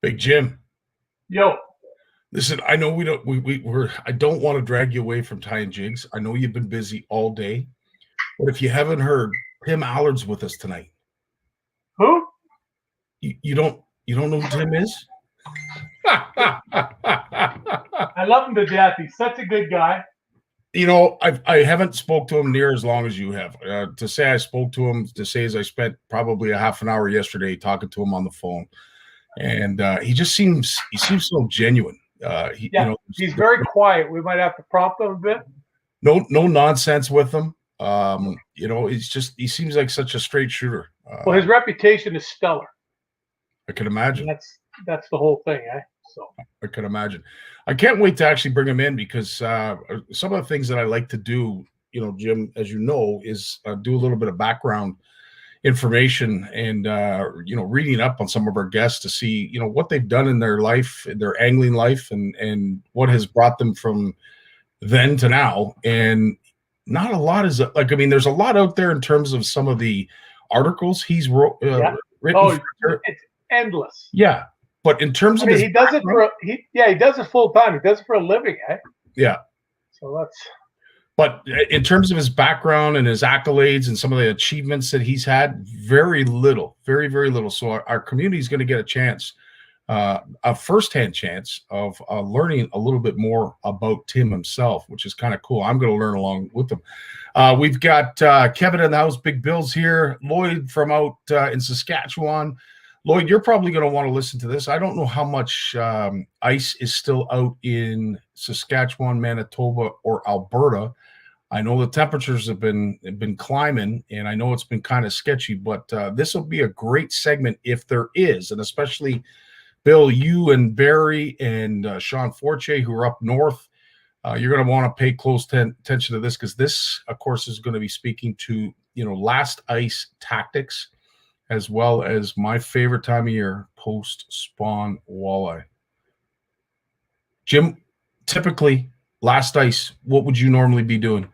Big Jim, Yo, listen, I know we're I don't want to drag you away from tying jigs. I know you've been busy all day, but if you haven't heard, Tim Allard's with us tonight. who? You don't know who Tim is? I love him to death. He's such a good guy. I haven't spoke to him near as long as you have. To say I spoke to him, to say as I spent probably a half an hour yesterday talking to him on the phone, and he seems so genuine. He's very quiet. We might have to prompt him a bit. No nonsense with him. He seems like such a straight shooter. Well, his reputation is stellar. I can imagine. And that's the whole thing, eh? So I can imagine. I can't wait to actually bring him in because some of the things that I like to do, Jim, as you know, is do a little bit of background information and reading up on some of our guests to see what they've done in their life, their angling life, and what has brought them from then to now. And not a lot is there's a lot out there in terms of some of the articles he's written. It's endless. Yeah, but in terms of he does it he does it full time. He does it for a living, eh? Yeah. So that's. But in terms of his background and his accolades and some of the achievements that he's had, very little, very, very little. So our community is going to get a chance, a firsthand chance of learning a little bit more about Tim himself, which is kind of cool. I'm going to learn along with him. We've got Kevin in the house, Big Bill's here, Lloyd from out in Saskatchewan. Lloyd, you're probably going to want to listen to this. I don't know how much ice is still out in Saskatchewan, Manitoba, or Alberta. I know the temperatures have been climbing, and I know it's been kind of sketchy, but this will be a great segment if there is, and especially Bill, you and Barry and Sean Forche, who are up north, you're going to want to pay close attention to this because this, of course, is going to be speaking to last ice tactics, as well as my favorite time of year, post-spawn walleye. Jim, typically, last ice, what would you normally be doing?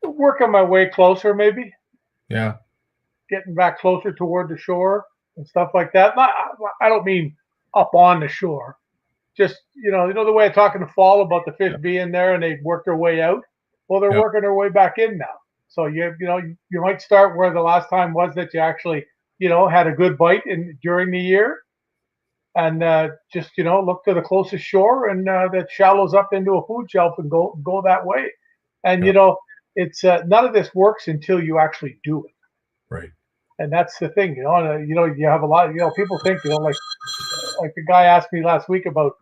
Working my way closer, maybe. Yeah. Getting back closer toward the shore and stuff like that. I don't mean up on the shore. Just, the way I talk in the fall about the fish being there and they work their way out. Well, they're working their way back in now. So you might start where the last time was that you actually, had a good bite during the year, and just look to the closest shore and that shallows up into a food shelf and go that way. And it's none of this works until you actually do it. Right. And that's the thing, you have a lot of, people think, like the guy asked me last week about,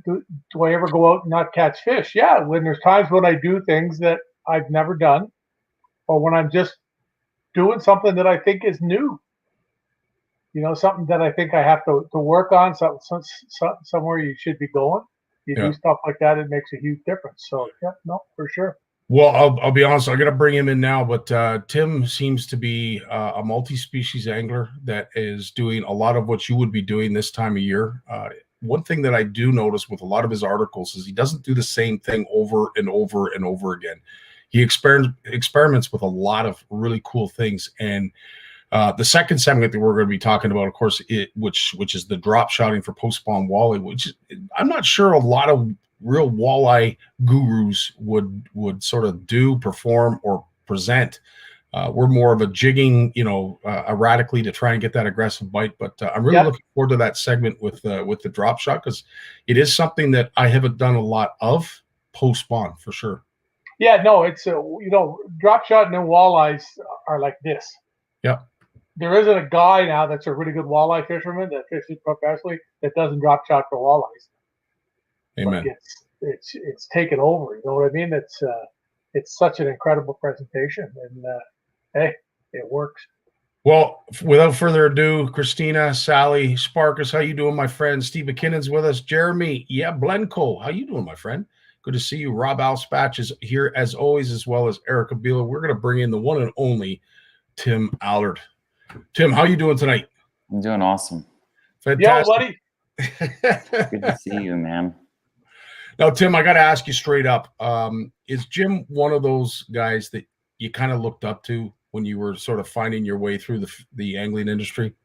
do I ever go out and not catch fish? Yeah, when there's times when I do things that I've never done, or when I'm just doing something that I think is new, something that I think I have to work on, somewhere you should be going. You do stuff like that, it makes a huge difference. So, for sure. Well, I'll be honest, I'm going to bring him in now, but Tim seems to be a multi-species angler that is doing a lot of what you would be doing this time of year. One thing that I do notice with a lot of his articles is he doesn't do the same thing over and over and over again. He experiments with a lot of really cool things. And the second segment that we're going to be talking about, of course, which is the drop shotting for post-spawn walleye, which I'm not sure a lot of real walleye gurus would sort of perform, or present. We're more of a jigging, erratically to try and get that aggressive bite. But I'm really looking forward to that segment with the drop shot, because it is something that I haven't done a lot of post-spawn for sure. Yeah, no, it's drop shot and walleyes are like this. Yeah. There isn't a guy now that's a really good walleye fisherman that fishes professionally that doesn't drop shot for walleyes. Amen. Like it's taken over. You know what I mean? It's such an incredible presentation, and hey, it works. Well, without further ado, Christina, Sally, Sparkus, how you doing, my friend? Steve McKinnon's with us. Jeremy, Blenko, how you doing, my friend? Good to see you. Rob Alspatch is here as always, as well as Erica Bila. We're going to bring in the one and only Tim Allard. Tim, how you doing tonight? I'm doing awesome. Fantastic. Yo, buddy. Good to see you, man. Now, Tim, I got to ask you straight up. Is Jim one of those guys that you kind of looked up to when you were sort of finding your way through the angling industry?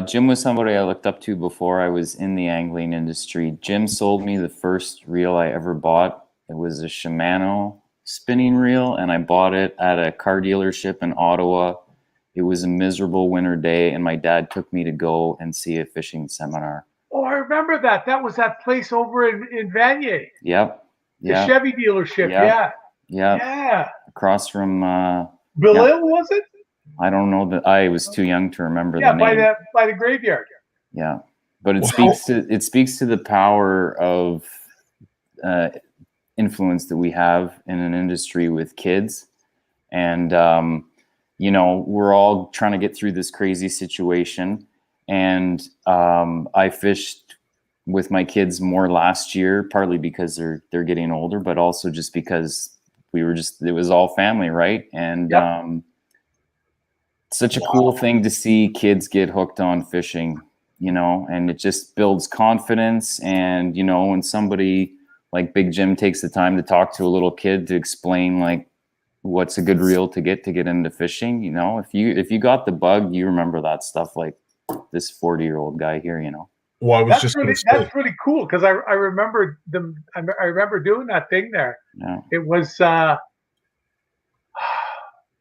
Jim was somebody I looked up to before I was in the angling industry. Jim sold me the first reel I ever bought. It was a Shimano spinning reel, and I bought it at a car dealership in Ottawa. It was a miserable winter day, and my dad took me to go and see a fishing seminar. Oh, I remember that. That was that place over in Vanier. Yep. The Chevy dealership. Yep. Yeah. Across from Bellil, was it? I don't know that I was too young to remember the name. by the graveyard. Yeah. But it speaks to the power of influence that we have in an industry with kids. And we're all trying to get through this crazy situation. And I fished with my kids more last year, partly because they're getting older, but also just because it was all family, right? And such a cool thing to see kids get hooked on fishing, and it just builds confidence. And, when somebody like Big Jim takes the time to talk to a little kid to explain like what's a good reel to get into fishing, if you got the bug, you remember that stuff like this 40-year-old guy here, Well, that's pretty cool, because I remember them. I remember doing that thing there. Yeah. It was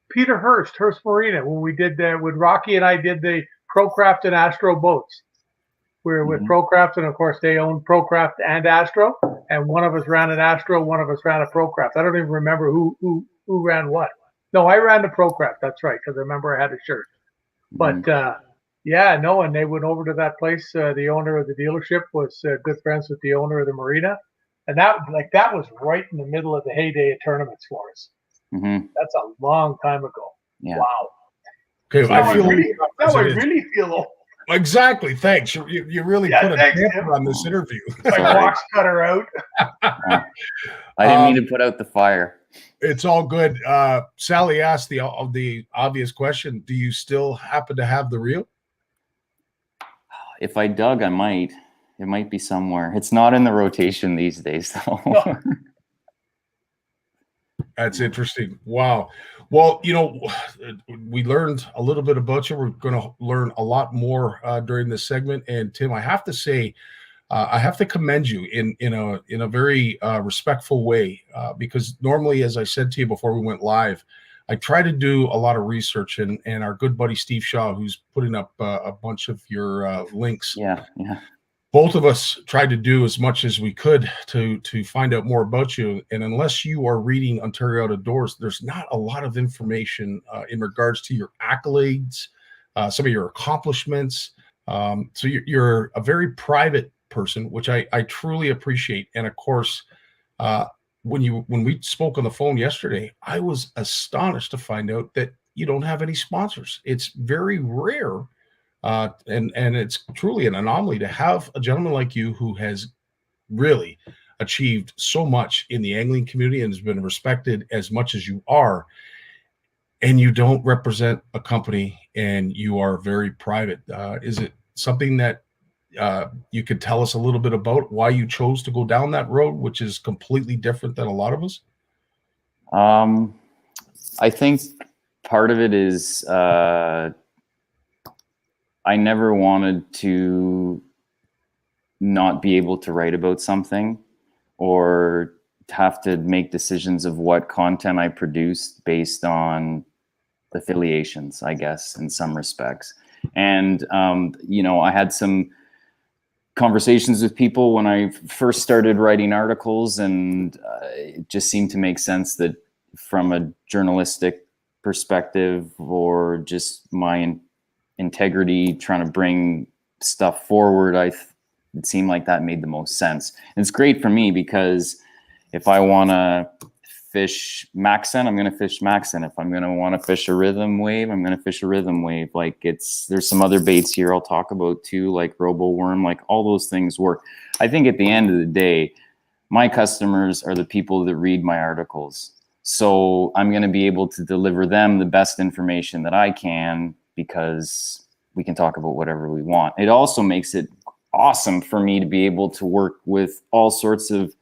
Peter Hurst Marina, when we did when Rocky and I did the Procraft and Astro boats. We were with Procraft, and of course they own Procraft and Astro, and one of us ran an Astro, one of us ran a Procraft. I don't even remember who ran what. No, I ran the Procraft. That's right, because I remember I had a shirt. But and they went over to that place. The owner of the dealership was good friends with the owner of the marina, and that was right in the middle of the heyday of tournaments for us. Mm-hmm. That's a long time ago. Yeah. Wow. Okay, I really feel old. Exactly. Thanks. You really put a damper on this interview. My box cutter out. I didn't mean to put out the fire. It's all good. Sally asked the obvious question: do you still happen to have the reel? If I dug, I might. It might be somewhere. It's not in the rotation these days, though. No. That's interesting. Wow. Well, we learned a little bit about you. We're going to learn a lot more during this segment. And Tim, I have to say, I have to commend you in a very respectful way, because normally, as I said to you before we went live, I try to do a lot of research, and our good buddy Steve Shaw, who's putting up a bunch of your links. Yeah. Both of us tried to do as much as we could to find out more about you. And unless you are reading Ontario Out of Doors, there's not a lot of information in regards to your accolades, some of your accomplishments. So you're a very private person, which I truly appreciate. And of course, when we spoke on the phone yesterday, I was astonished to find out that you don't have any sponsors. It's very rare. And it's truly an anomaly to have a gentleman like you who has really achieved so much in the angling community and has been respected as much as you are, and you don't represent a company, and you are very private. Is it something that you could tell us a little bit about why you chose to go down that road, which is completely different than a lot of us? I think part of it is I never wanted to not be able to write about something or have to make decisions of what content I produced based on affiliations, I guess, in some respects. And, I had some conversations with people when I first started writing articles, and it just seemed to make sense that from a journalistic perspective, or just my integrity trying to bring stuff forward, it seemed like that made the most sense. And it's great for me, because if I want to fish Maxen, I'm going to fish Maxen. If I'm going to want to fish a rhythm wave, I'm going to fish a rhythm wave. Like, there's some other baits here I'll talk about too, like robo worm, like all those things work. I think at the end of the day, my customers are the people that read my articles. So I'm going to be able to deliver them the best information that I can, because we can talk about whatever we want. It also makes it awesome for me to be able to work with all sorts of,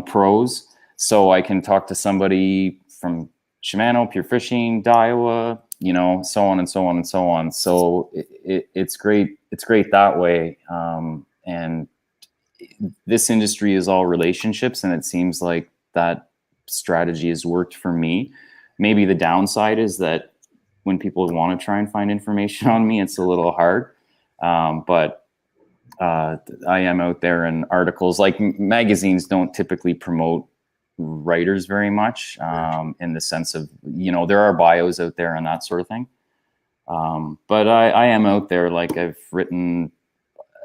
pros. So I can talk to somebody from Shimano, Pure Fishing, Daiwa, so on and so on and so on. So it's great. It's great that way. And this industry is all relationships, and it seems like that strategy has worked for me. Maybe the downside is that when people want to try and find information on me, it's a little hard. But I am out there in articles. Like magazines don't typically promote writers very much, in the sense of, there are bios out there and that sort of thing. But I am out there. Like, I've written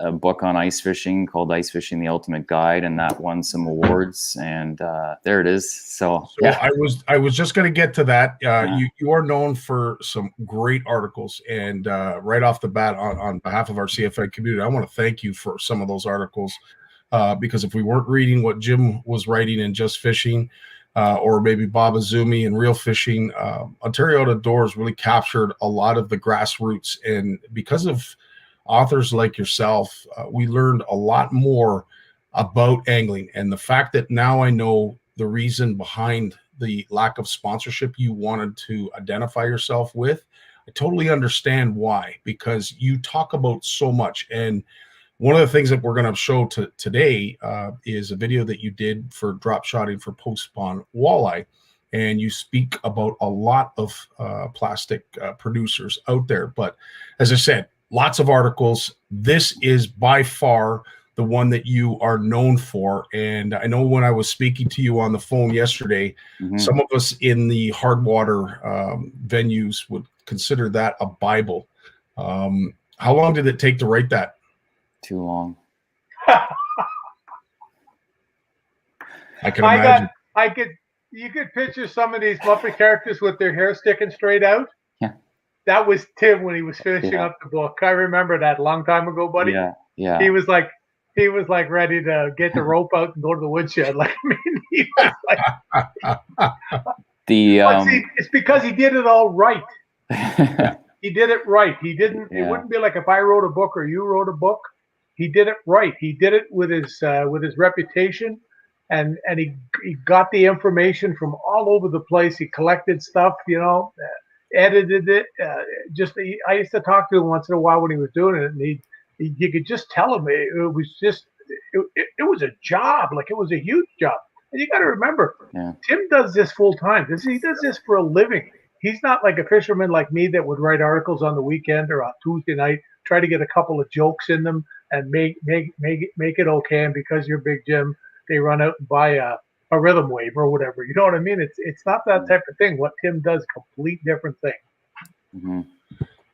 a book on ice fishing called Ice Fishing: The Ultimate Guide, and that won some awards, and there it is. So yeah. I was just going to get to that. You are known for some great articles, and right off the bat, on behalf of our CFA community, I want to thank you for some of those articles, because if we weren't reading what Jim was writing in Just Fishing, or maybe Bob Azumi and Real Fishing, Ontario Out of Doors really captured a lot of the grassroots, and because of authors like yourself, we learned a lot more about angling. And the fact that now I know the reason behind the lack of sponsorship you wanted to identify yourself with, I totally understand why, because you talk about so much. And one of the things that we're going to show today is a video that you did for drop shotting for post-spawn walleye. And you speak about a lot of plastic producers out there. But as I said, lots of articles. This is by far the one that you are known for. And I know when I was speaking to you on the phone yesterday, some of us in the hard water venues would consider that a Bible. How long did it take to write that? Too long. I can imagine. You could picture some of these Muppet characters with their hair sticking straight out. Yeah. That was Tim when he was finishing up the book. I remember that a long time ago, buddy. Yeah. He was like ready to get the rope out and go to the woodshed. Like, I mean, he was like, but see, it's because he did it all right. He did it right. He didn't. It wouldn't be like if I wrote a book or you wrote a book. He did it right. He did it with his reputation, and he got the information from all over the place. He collected stuff, edited it. I used to talk to him once in a while when he was doing it, and you could just tell him it was just it was a job. Like, it was a huge job. And you got to remember, Tim does this full time. He does this for a living. He's not like a fisherman like me that would write articles on the weekend or on Tuesday night, try to get a couple of jokes in them and make it okay. And because you're Big Jim, they run out and buy a rhythm wave or whatever. You know what I mean? It's not that type of thing. What Tim does, complete different thing.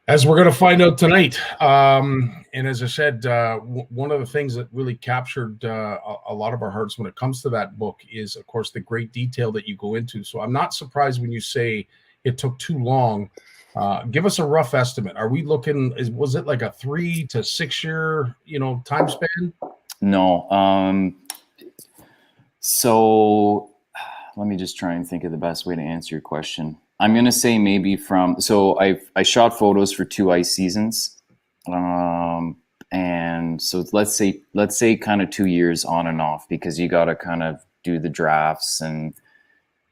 As we're going to find out tonight. And as I said, one of the things that really captured a lot of our hearts when it comes to that book is, of course, the great detail that you go into. So I'm not surprised when you say it took too long. Give us a rough estimate. Are we looking, was it like a 3 to 6 year, time span? No. So let me just try and think of the best way to answer your question. I'm going to say maybe so I shot photos for 2 ice seasons. And so let's say kind of 2 years on and off, because you got to kind of do the drafts. And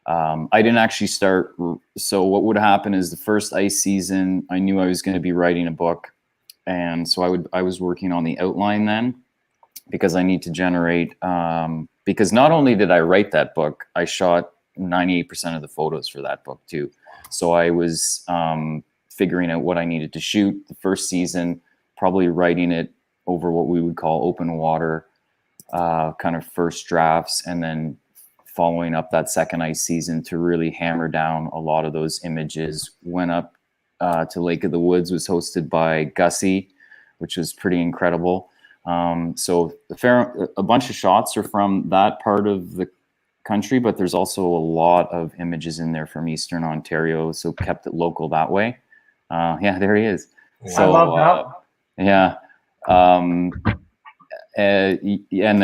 I didn't actually start. So what would happen is the first ice season, I knew I was going to be writing a book. And so I was working on the outline then, because I need to generate, because not only did I write that book, I shot 98% of the photos for that book too. So I was figuring out what I needed to shoot the first season, probably writing it over what we would call open water, kind of first drafts, and then following up that second ice season to really hammer down a lot of those images. Went up to Lake of the Woods, was hosted by Gussie, which was pretty incredible. So a bunch of shots are from that part of the country, but there's also a lot of images in there from Eastern Ontario, so kept it local that way. There he is. So I love that. And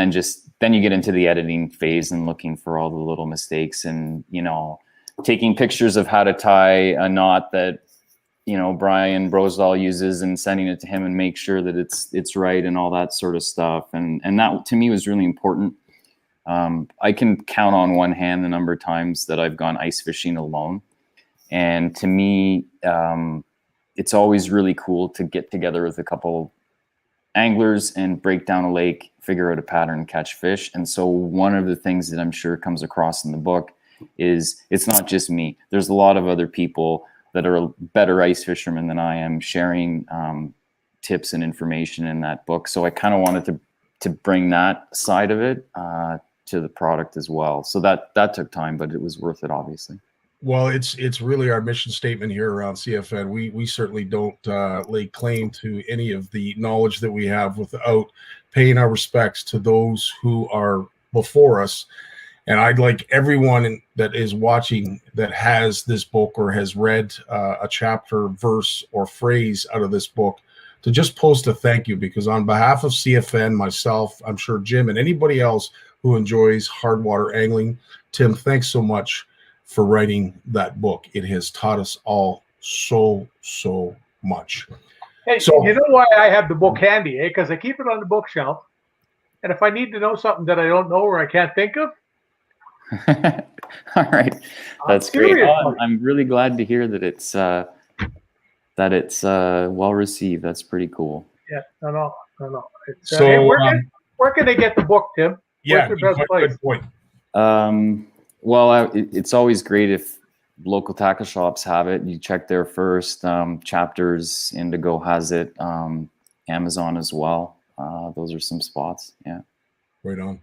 then you get into the editing phase and looking for all the little mistakes, and taking pictures of how to tie a knot that Brian Brosdahl uses, and sending it to him and make sure that it's right and all that sort of stuff. And that to me was really important. I can count on one hand the number of times that I've gone ice fishing alone. And to me, it's always really cool to get together with a couple anglers and break down a lake, figure out a pattern, catch fish. And so one of the things that I'm sure comes across in the book is it's not just me. There's a lot of other people that are better ice fishermen than I am sharing tips and information in that book. So I kind of wanted to bring that side of it to the product as well. So that took time, but it was worth it, obviously. Well, it's really our mission statement here around CFN. We certainly don't lay claim to any of the knowledge that we have without paying our respects to those who are before us. And I'd like everyone that is watching that has this book or has read a chapter, verse, or phrase out of this book to just post a thank you, because on behalf of CFN, myself, I'm sure Jim, and anybody else who enjoys hard water angling, Tim, thanks so much for writing that book. It has taught us all so much. Hey, So you know why I have the book handy, eh? Because I keep it on the bookshelf. And if I need to know something that I don't know or I can't think of. All right. That's great. Serious, Oh, I'm really glad to hear that it's well received. That's pretty cool. Yeah, no. It's, So, hey, where can they get the book, Tim? yeah, Where's the best place? good point. Well, it's always great if local tackle shops have it. You check there first. Chapters, Indigo has it. Amazon as well. Those are some spots. Yeah. Right on.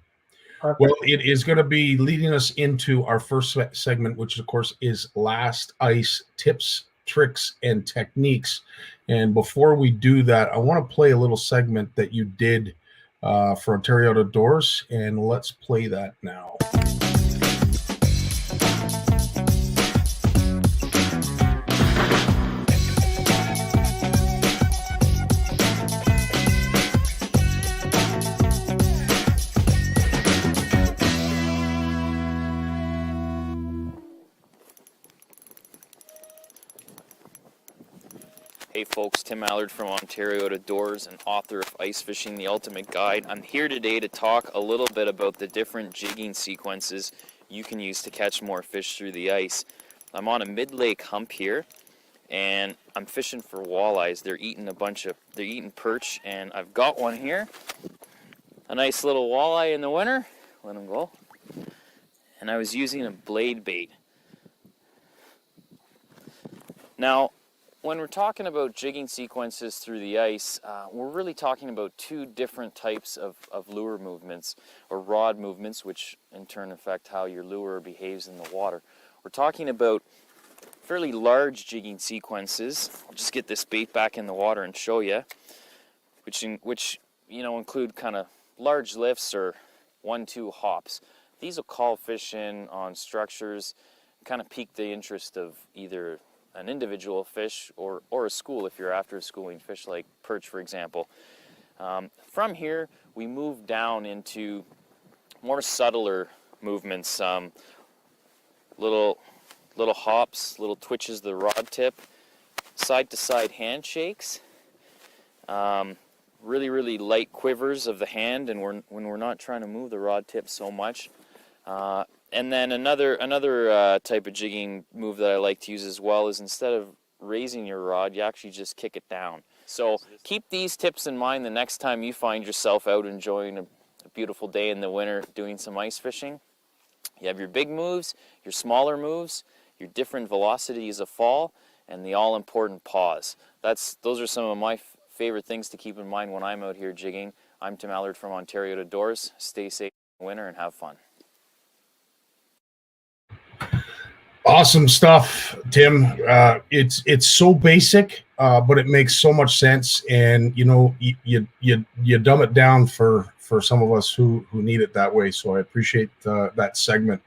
Perfect. Well, it is going to be leading us into our first segment, which of course is Last Ice Tips, Tricks, and Techniques. And before we do that, I want to play a little segment that you did for Ontario Outdoors, and let's play that now. Hey folks, Tim Allard from Ontario Outdoors and author of Ice Fishing, the Ultimate Guide. I'm here today to talk a little bit about the different jigging sequences you can use to catch more fish through the ice. I'm on a mid-lake hump here and I'm fishing for walleyes. They're eating perch, and I've got one here. A nice little walleye in the winter. Let him go. And I was using a blade bait. Now, when we're talking about jigging sequences through the ice, we're really talking about two different types of lure movements, or rod movements, which in turn affect how your lure behaves in the water. We're talking about fairly large jigging sequences. I'll just get this bait back in the water and show you, which include kind of large lifts or 1-2 hops. These will call fish in on structures, kind of pique the interest of either an individual fish or a school if you're after a schooling fish like perch, for example. From here, we move down into more subtler movements, little hops, little twitches of the rod tip, side-to-side handshakes, really light quivers of the hand, and when we're not trying to move the rod tip so much. And then another type of jigging move that I like to use as well is, instead of raising your rod, you actually just kick it down. So keep these tips in mind the next time you find yourself out enjoying a beautiful day in the winter doing some ice fishing. You have your big moves, your smaller moves, your different velocities of fall, and the all-important pause. Those are some of my favorite things to keep in mind when I'm out here jigging. I'm Tim Allard from Ontario Outdoors. Stay safe in the winter and have fun. Awesome stuff, Tim. It's so basic, but it makes so much sense. And you dumb it down for some of us who need it that way. So I appreciate that segment.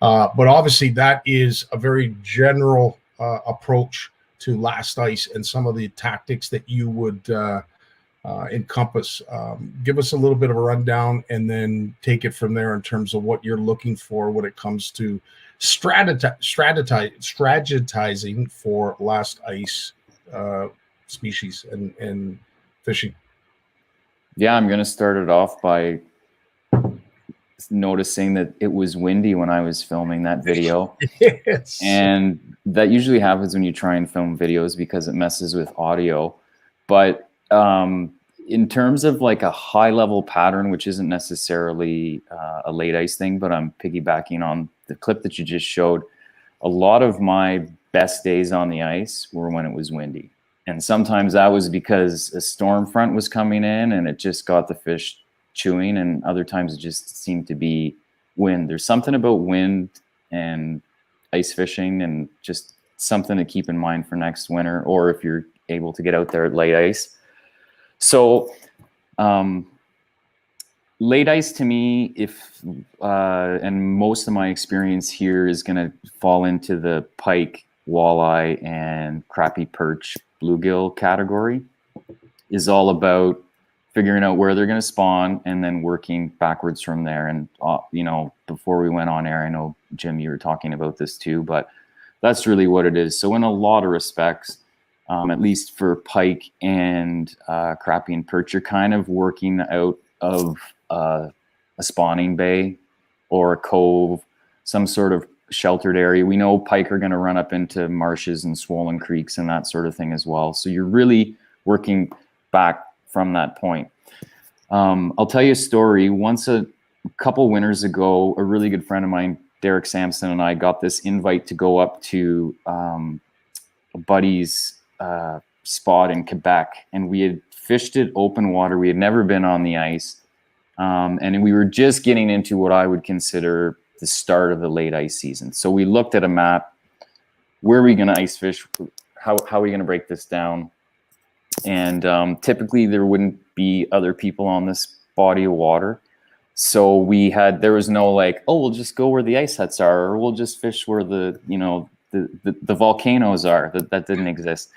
But obviously, that is a very general approach to Last Ice and some of the tactics that you would encompass. Give us a little bit of a rundown, and then take it from there in terms of what you're looking for when it comes to strategizing for Last Ice species and fishing. Yeah, I'm going to start it off by noticing that it was windy when I was filming that video. Yes. And that usually happens when you try and film videos because it messes with audio. But in terms of like a high level pattern, which isn't necessarily a late ice thing, but I'm piggybacking on the clip that you just showed, a lot of my best days on the ice were when it was windy. And sometimes that was because a storm front was coming in and it just got the fish chewing, and other times it just seemed to be wind. There's something about wind and ice fishing, and just something to keep in mind for next winter, or if you're able to get out there at late ice. So late ice to me, and most of my experience here is going to fall into the pike, walleye, and crappie, perch, bluegill category, is all about figuring out where they're going to spawn and then working backwards from there. And, you know, before we went on air, I know, Jim, you were talking about this too, but that's really what it is. So in a lot of respects, at least for pike and crappie and perch, you're kind of working out of a spawning bay or a cove, some sort of sheltered area. We know pike are going to run up into marshes and swollen creeks and that sort of thing as well. So you're really working back from that point. I'll tell you a story. Once a couple winters ago, a really good friend of mine, Derek Sampson, and I got this invite to go up to a buddy's spot in Quebec, and we had fished it open water. We had never been on the ice, and we were just getting into what I would consider the start of the late ice season. So we looked at a map. Where are we going to ice fish? How are we going to break this down? And typically there wouldn't be other people on this body of water. So there was no like, oh, we'll just go where the ice huts are, or we'll just fish where the volcanoes are. That didn't exist.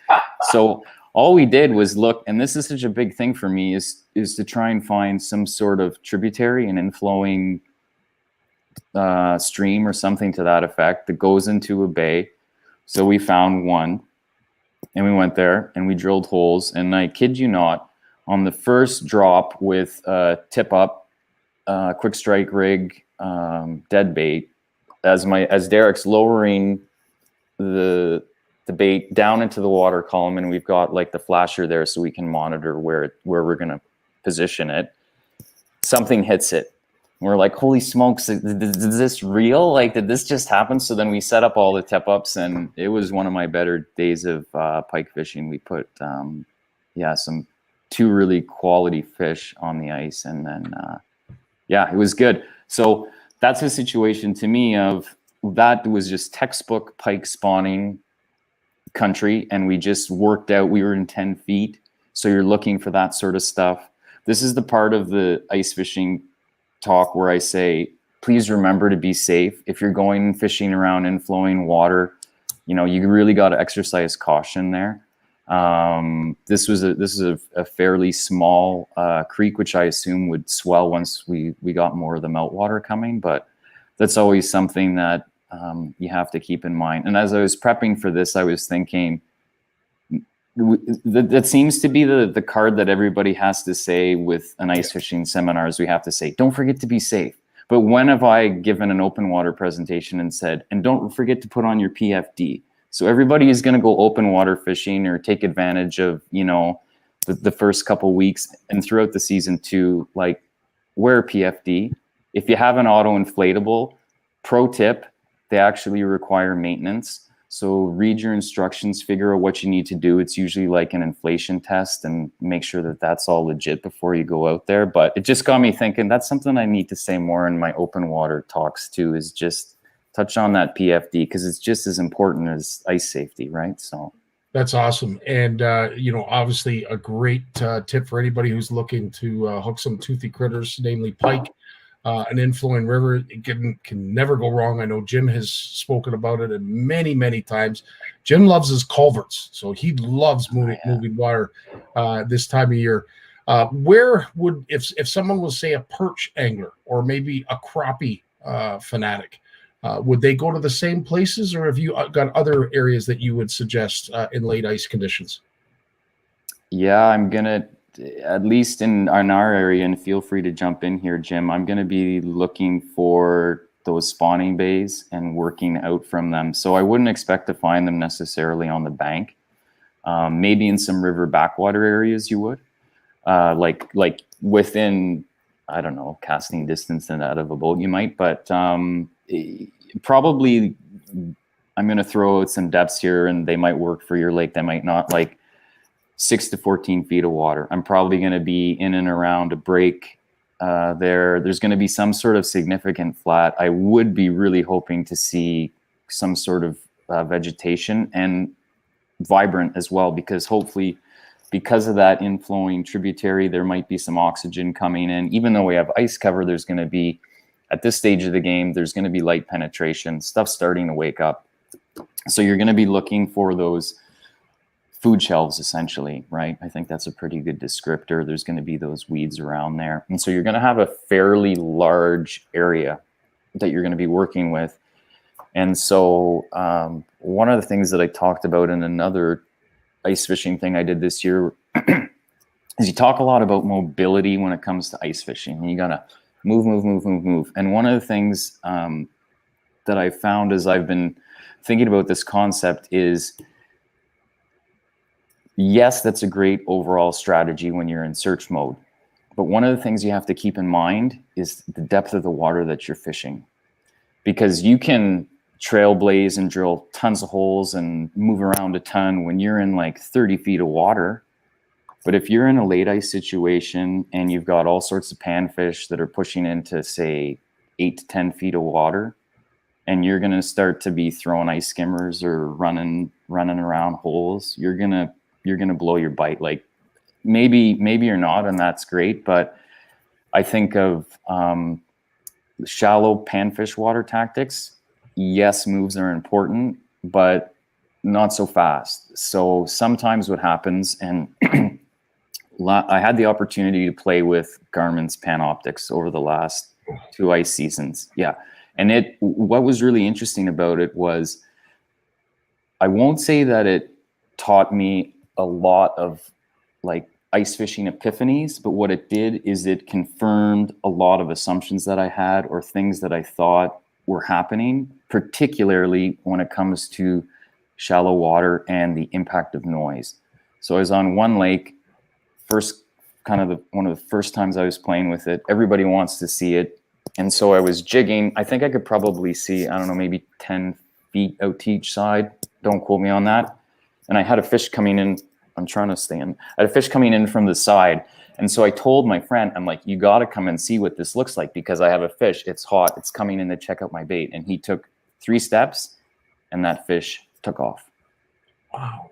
So all we did was look, and this is such a big thing for me, is to try and find some sort of tributary, an inflowing stream or something to that effect that goes into a bay. So we found one, and we went there and we drilled holes. And I kid you not, on the first drop with tip up, quick strike rig, dead bait, as Derek's lowering the bait down into the water column, and we've got like the flasher there so we can monitor where we're going to position it, something hits it. We're like, holy smokes, is this real? Like, did this just happen? So then we set up all the tip ups, and it was one of my better days of pike fishing. We put some two really quality fish on the ice, and then it was good. So that's a situation to me of that was just textbook pike spawning country, and we just worked out. We were in 10 feet, so you're looking for that sort of stuff. This is the part of the ice fishing talk where I say, please remember to be safe. If you're going fishing around inflowing water, you know, you really got to exercise caution there. This is a fairly small creek, which I assume would swell once we got more of the meltwater coming, but that's always something that you have to keep in mind. And as I was prepping for this, I was thinking, that seems to be the card that everybody has to say with an ice fishing seminars. We have to say, don't forget to be safe. But when have I given an open water presentation and said, and don't forget to put on your PFD? So everybody is going to go open water fishing or take advantage of, you know, the first couple weeks and throughout the season too, like, wear PFD. If you have an auto inflatable, pro tip, they actually require maintenance. So read your instructions, figure out what you need to do. It's usually like an inflation test, and make sure that that's all legit before you go out there. But it just got me thinking, that's something I need to say more in my open water talks too, is just touch on that PFD, because it's just as important as ice safety, right? So that's awesome. And, you know, obviously a great tip for anybody who's looking to hook some toothy critters, namely pike. An inflowing river, it can never go wrong. I know Jim has spoken about it many, many times. Jim loves his culverts, so he loves moving water this time of year. Where would, if someone was, say, a perch angler or maybe a crappie fanatic, would they go to the same places, or have you got other areas that you would suggest in late ice conditions? Yeah, I'm gonna at least in our area, and feel free to jump in here, Jim, I'm going to be looking for those spawning bays and working out from them. So I wouldn't expect to find them necessarily on the bank. Maybe in some river backwater areas you would, like within, I don't know, casting distance and out of a boat you might, but probably I'm going to throw out some depths here, and they might work for your lake, they might not. Like 6 to 14 feet of water. I'm probably going to be in and around a break there's going to be some sort of significant flat. I would be really hoping to see some sort of vegetation and vibrant as well, because hopefully because of that inflowing tributary, there might be some oxygen coming in. Even though we have ice cover, there's going to be, at this stage of the game, there's going to be light penetration, stuff starting to wake up. So you're going to be looking for those food shelves, essentially, right? I think that's a pretty good descriptor. There's going to be those weeds around there. And so you're going to have a fairly large area that you're going to be working with. And so one of the things that I talked about in another ice fishing thing I did this year is you talk a lot about mobility when it comes to ice fishing. And you got to move. And one of the things that I found as I've been thinking about this concept is, yes, that's a great overall strategy when you're in search mode. But one of the things you have to keep in mind is the depth of the water that you're fishing. Because you can trailblaze and drill tons of holes and move around a ton when you're in like 30 feet of water. But if you're in a late ice situation and you've got all sorts of panfish that are pushing into, say, 8 to 10 feet of water, and you're going to start to be throwing ice skimmers or running around holes, you're going to blow your bite. Like maybe you're not, and that's great. But I think of shallow panfish water tactics. Yes, moves are important, but not so fast. So sometimes what happens, and I had the opportunity to play with Garmin's Panoptics over the last 2 ice seasons. Yeah. And what was really interesting about it was, I won't say that it taught me a lot of like ice fishing epiphanies, but what it did is it confirmed a lot of assumptions that I had, or things that I thought were happening, particularly when it comes to shallow water and the impact of noise. So I was on one lake, one of the first times I was playing with it. Everybody wants to see it. And so I was jigging. I think I could probably see, I don't know, maybe 10 feet out to each side. Don't quote me on that. And I had a fish coming in. I'm trying to stand. I had a fish coming in from the side. And so I told my friend, I'm like, you got to come and see what this looks like, because I have a fish. It's hot. It's coming in to check out my bait. And he took 3 steps and that fish took off. Wow.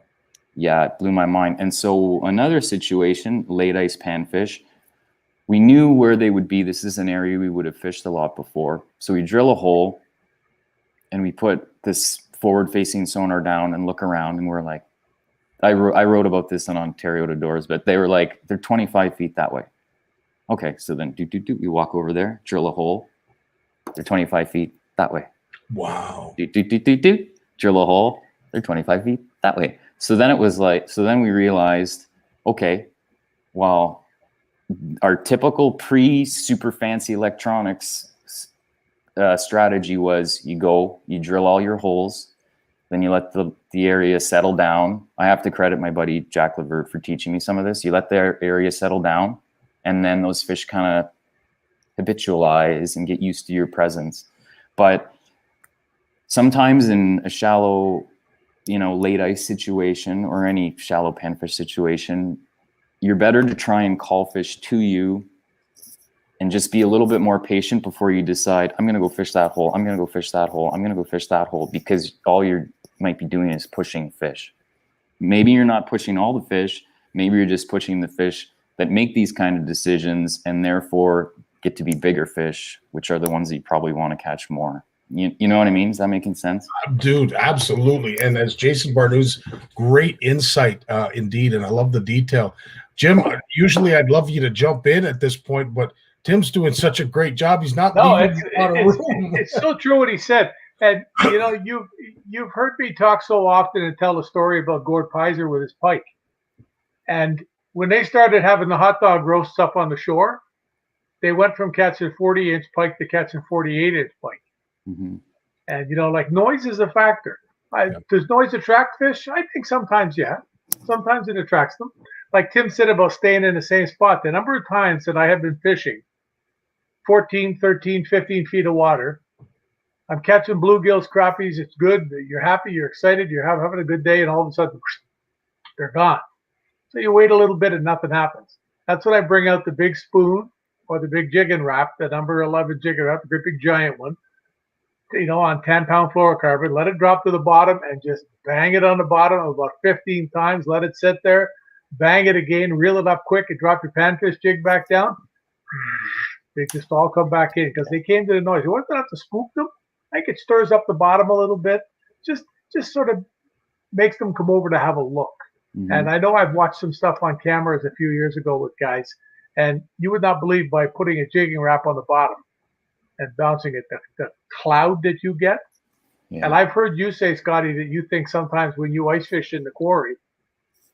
Yeah, it blew my mind. And so another situation, late ice panfish, we knew where they would be. This is an area we would have fished a lot before. So we drill a hole and we put this forward-facing sonar down and look around, and we're like, I wrote about this in Ontario to Doors, but they were like, they're 25 feet that way. Okay, so then we walk over there, drill a hole. They're 25 feet that way. Wow. Drill a hole. They're 25 feet that way. So then it was like, so then we realized, okay, well, our typical pre-super fancy electronics strategy was you drill all your holes, then you let the area settle down. I have to credit my buddy Jack Levert for teaching me some of this. You let the area settle down, and then those fish kind of habitualize and get used to your presence. But sometimes in a shallow, late ice situation, or any shallow panfish situation, you're better to try and call fish to you and just be a little bit more patient before you decide, I'm going to go fish that hole. I'm going to go fish that hole. I'm going to go fish that hole, because all you might be doing is pushing fish. Maybe you're not pushing all the fish. Maybe you're just pushing the fish that make these kind of decisions and therefore get to be bigger fish, which are the ones that you probably want to catch more. You know what I mean? Is that making sense? Dude, absolutely. And as Jason Barnew's great insight, indeed, and I love the detail. Jim, usually I'd love you to jump in at this point, but Tim's doing such a great job. He's not leaving out of room. It's so true what he said. And you've heard me talk so often and tell the story about Gord Pizer with his pike. And when they started having the hot dog roasts up on the shore, they went from catching 40-inch pike to catching 48-inch pike. Mhm. And, like noise is a factor. Yeah. Does noise attract fish? I think sometimes, yeah. Sometimes it attracts them. Like Tim said about staying in the same spot. The number of times that I have been fishing 14, 13, 15 feet of water, I'm catching bluegills, crappies. It's good. You're happy. You're excited. You're having a good day. And all of a sudden, they're gone. So you wait a little bit and nothing happens. That's when I bring out the big spoon or the big jigging wrap, the number 11 jigging wrap, the great big giant one, on 10-pound fluorocarbon. Let it drop to the bottom and just bang it on the bottom about 15 times. Let it sit there. Bang it again. Reel it up quick and drop your panfish jig back down. They just all come back in because they came to the noise. You want to have to spook them? I think it stirs up the bottom a little bit. Just sort of makes them come over to have a look. Mhm. And I know I've watched some stuff on cameras a few years ago with guys, and you would not believe by putting a jigging wrap on the bottom and bouncing it, the cloud that you get. Yeah. And I've heard you say, Scotty, that you think sometimes when you ice fish in the quarry,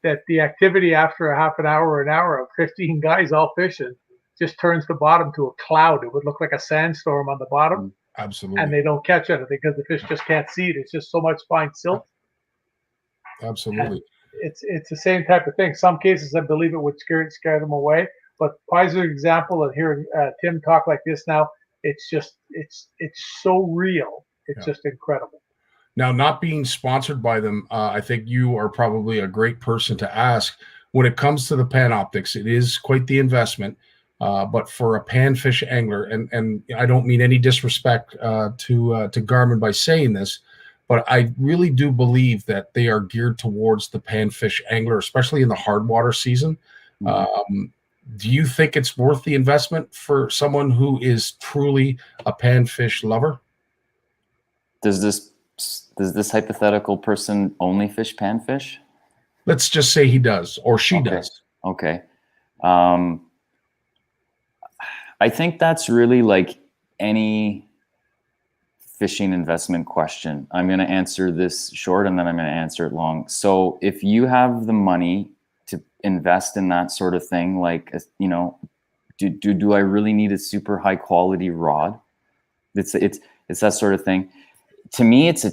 that the activity after a half an hour or an hour of 15 guys all fishing just turns the bottom to a cloud. It would look like a sandstorm on the bottom. Absolutely. And they don't catch anything because the fish just can't see it. It's just so much fine silt. Absolutely. It's the same type of thing. Some cases, I believe it would scare them away. But Pfizer's example of hearing Tim talk like this now, it's so real. It's just incredible. Now, not being sponsored by them, I think you are probably a great person to ask. When it comes to the Panoptics, it is quite the investment. But for a panfish angler, and I don't mean any disrespect to Garmin by saying this, but I really do believe that they are geared towards the panfish angler, especially in the hard water season. Do you think it's worth the investment for someone who is truly a panfish lover? Does this hypothetical person only fish panfish? Let's just say he does, or she does. Okay. I think that's really like any fishing investment question. I'm going to answer this short and then I'm going to answer it long. So if you have the money to invest in that sort of thing, like, do I really need a super high quality rod? It's that sort of thing. To me, it's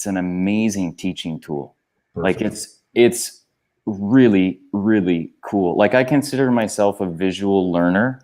an amazing teaching tool. Perfect. Like it's really, really cool. Like I consider myself a visual learner.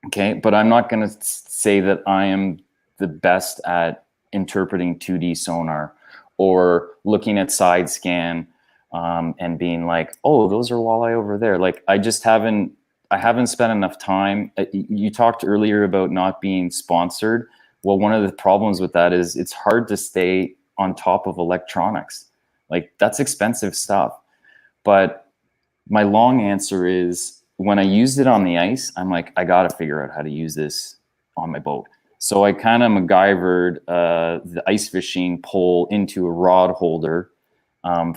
Okay. But I'm not going to say that I am the best at interpreting 2D sonar or looking at side scan and being like, oh, those are walleye over there. Like I haven't spent enough time. You talked earlier about not being sponsored. Well, one of the problems with that is it's hard to stay on top of electronics. Like that's expensive stuff. But my long answer is when I used it on the ice, I'm like, I got to figure out how to use this on my boat. So I kind of MacGyvered the ice fishing pole into a rod holder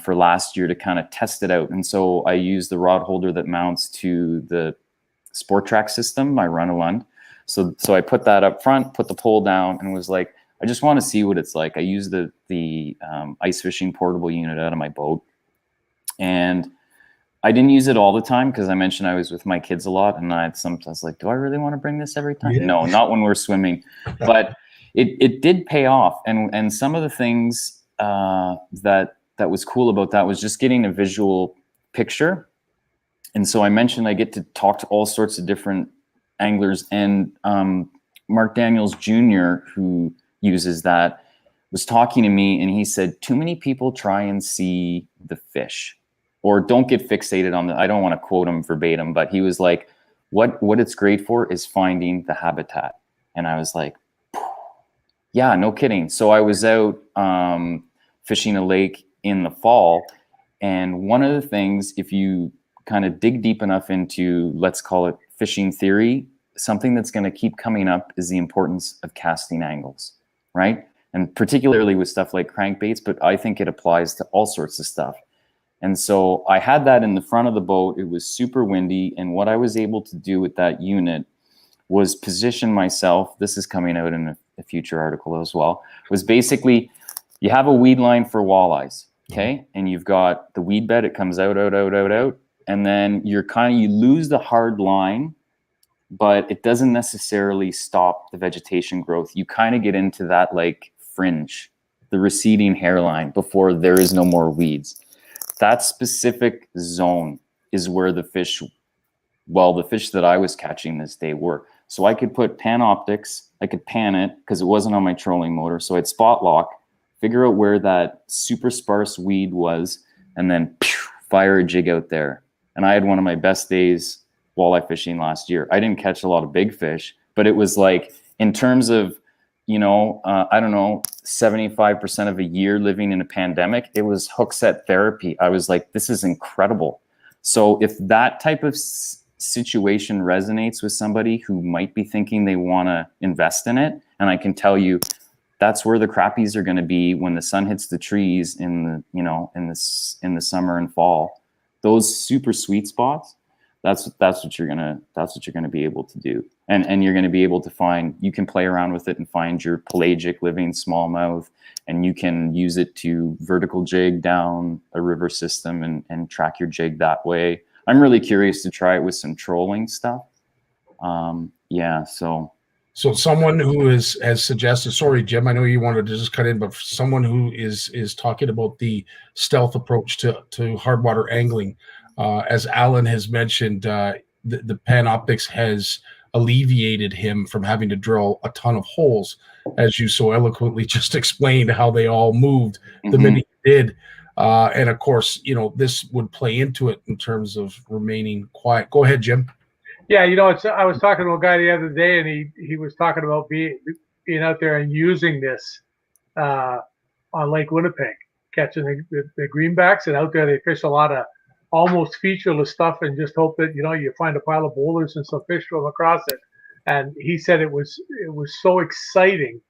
for last year to kind of test it out. And so I used the rod holder that mounts to the Sport Track system, my Run-A-Lund. So I put that up front, put the pole down, and was like, I just want to see what it's like. I used the ice fishing portable unit out of my boat. And I didn't use it all the time because I mentioned I was with my kids a lot, and I sometimes like, do I really want to bring this every time? Yeah. No, not when we're swimming. But it did pay off, and some of the things that was cool about that was just getting a visual picture. And so I mentioned I get to talk to all sorts of different anglers, and Mark Daniels Jr., who uses that, was talking to me, and he said, too many people try and see the fish or don't get fixated on I don't want to quote him verbatim, but he was like, what it's great for is finding the habitat. And I was like, yeah, no kidding. So I was out fishing a lake in the fall, and one of the things, if you kind of dig deep enough into, let's call it fishing theory, something that's going to keep coming up is the importance of casting angles, right? And particularly with stuff like crankbaits, but I think it applies to all sorts of stuff. And so I had that in the front of the boat. It was super windy. And what I was able to do with that unit was position myself. This is coming out in a future article as well, was basically you have a weed line for walleyes. Okay. And you've got the weed bed. It comes out. and then you lose the hard line, but it doesn't necessarily stop the vegetation growth. You kind of get into that like fringe, the receding hairline before there is no more weeds. That specific zone is where the fish that I was catching this day were. So I could put Tpoics, I could pan it because it wasn't on my trolling motor. So I'd spot lock, figure out where that super sparse weed was, and then fire a jig out there. And I had one of my best days walleye fishing last year. I didn't catch a lot of big fish, but it was like, in terms of, I don't know, 75% of a year living in a pandemic, it was hook set therapy. I was like, this is incredible. So if that type of situation resonates with somebody who might be thinking they want to invest in it, and I can tell you that's where the crappies are going to be when the sun hits the trees in the summer and fall. Those super sweet spots, that's what you're gonna be able to do, and you're gonna be able to find. You can play around with it and find your pelagic living smallmouth, and you can use it to vertical jig down a river system and track your jig that way. I'm really curious to try it with some trolling stuff. So someone who has suggested, sorry, Jim, I know you wanted to just cut in, but someone who is talking about the stealth approach to hard water angling, as Alan has mentioned, the Tpoics has alleviated him from having to drill a ton of holes, as you so eloquently just explained how they all moved the minute you did. And of course, this would play into it in terms of remaining quiet. Go ahead, Jim. Yeah, I was talking to a guy the other day, and he was talking about being out there and using this on Lake Winnipeg, catching the greenbacks, and out there they fish a lot of almost featureless stuff, and just hope that you find a pile of boulders and some fish swim across it. And he said it was so exciting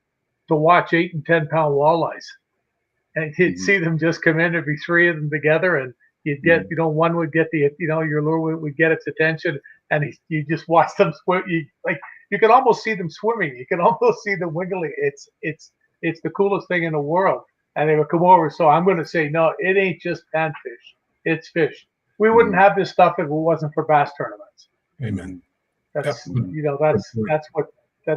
to watch 8 and 10 pound walleyes, and you'd see them just come in. There'd be 3 of them together, and you'd get one would get your lure would get its attention. And you just watch them swim. You can almost see them swimming. You can almost see them wiggling. It's the coolest thing in the world. And they would come over. So I'm going to say, no, it ain't just panfish. It's fish. We wouldn't have this stuff if it wasn't for bass tournaments. Amen. That's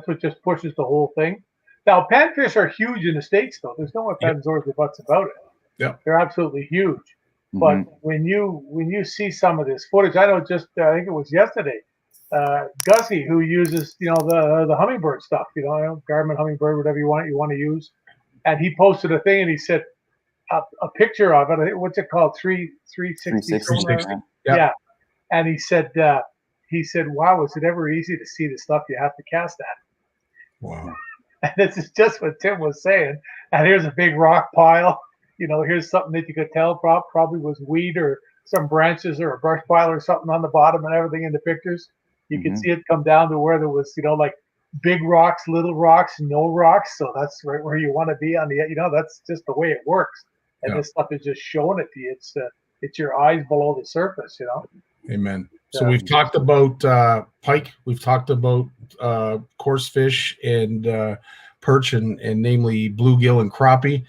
what just pushes the whole thing. Now panfish are huge in the States, though. There's no ifs, ands, or buts about it. Yeah, they're absolutely huge. But when you see some of this footage, I think it was yesterday, Gussie, who uses the hummingbird stuff, Garmin hummingbird, whatever you want to use, and he posted a thing and he said a picture of it. What's it called? 360. Yeah. And he said, wow, is it ever easy to see the stuff you have to cast at? Wow. And this is just what Tim was saying. And here's a big rock pile. Here's something that you could tell probably was weed or some branches or a brush pile or something on the bottom and everything in the pictures. You could see it come down to where there was, like big rocks, little rocks, no rocks. So that's right where you want to be on the, that's just the way it works. And this stuff is just showing it to you. It's your eyes below the surface, Amen. So we've talked about pike. We've talked about coarse fish and perch and namely bluegill and crappie.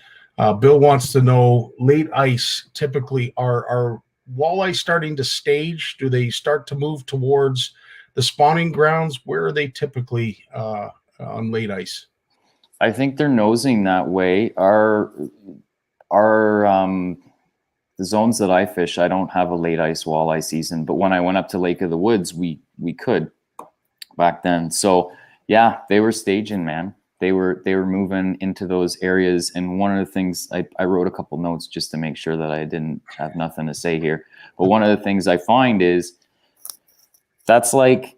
Bill wants to know, late ice, typically are walleye starting to stage? Do they start to move towards the spawning grounds? Where are they typically on late ice? I think they're nosing that way. The zones that I fish, I don't have a late ice walleye season, but when I went up to Lake of the Woods, we could back then. So yeah, they were staging, man. They were moving into those areas. And one of the things I wrote a couple notes just to make sure that I didn't have nothing to say here. But one of the things I find is it's like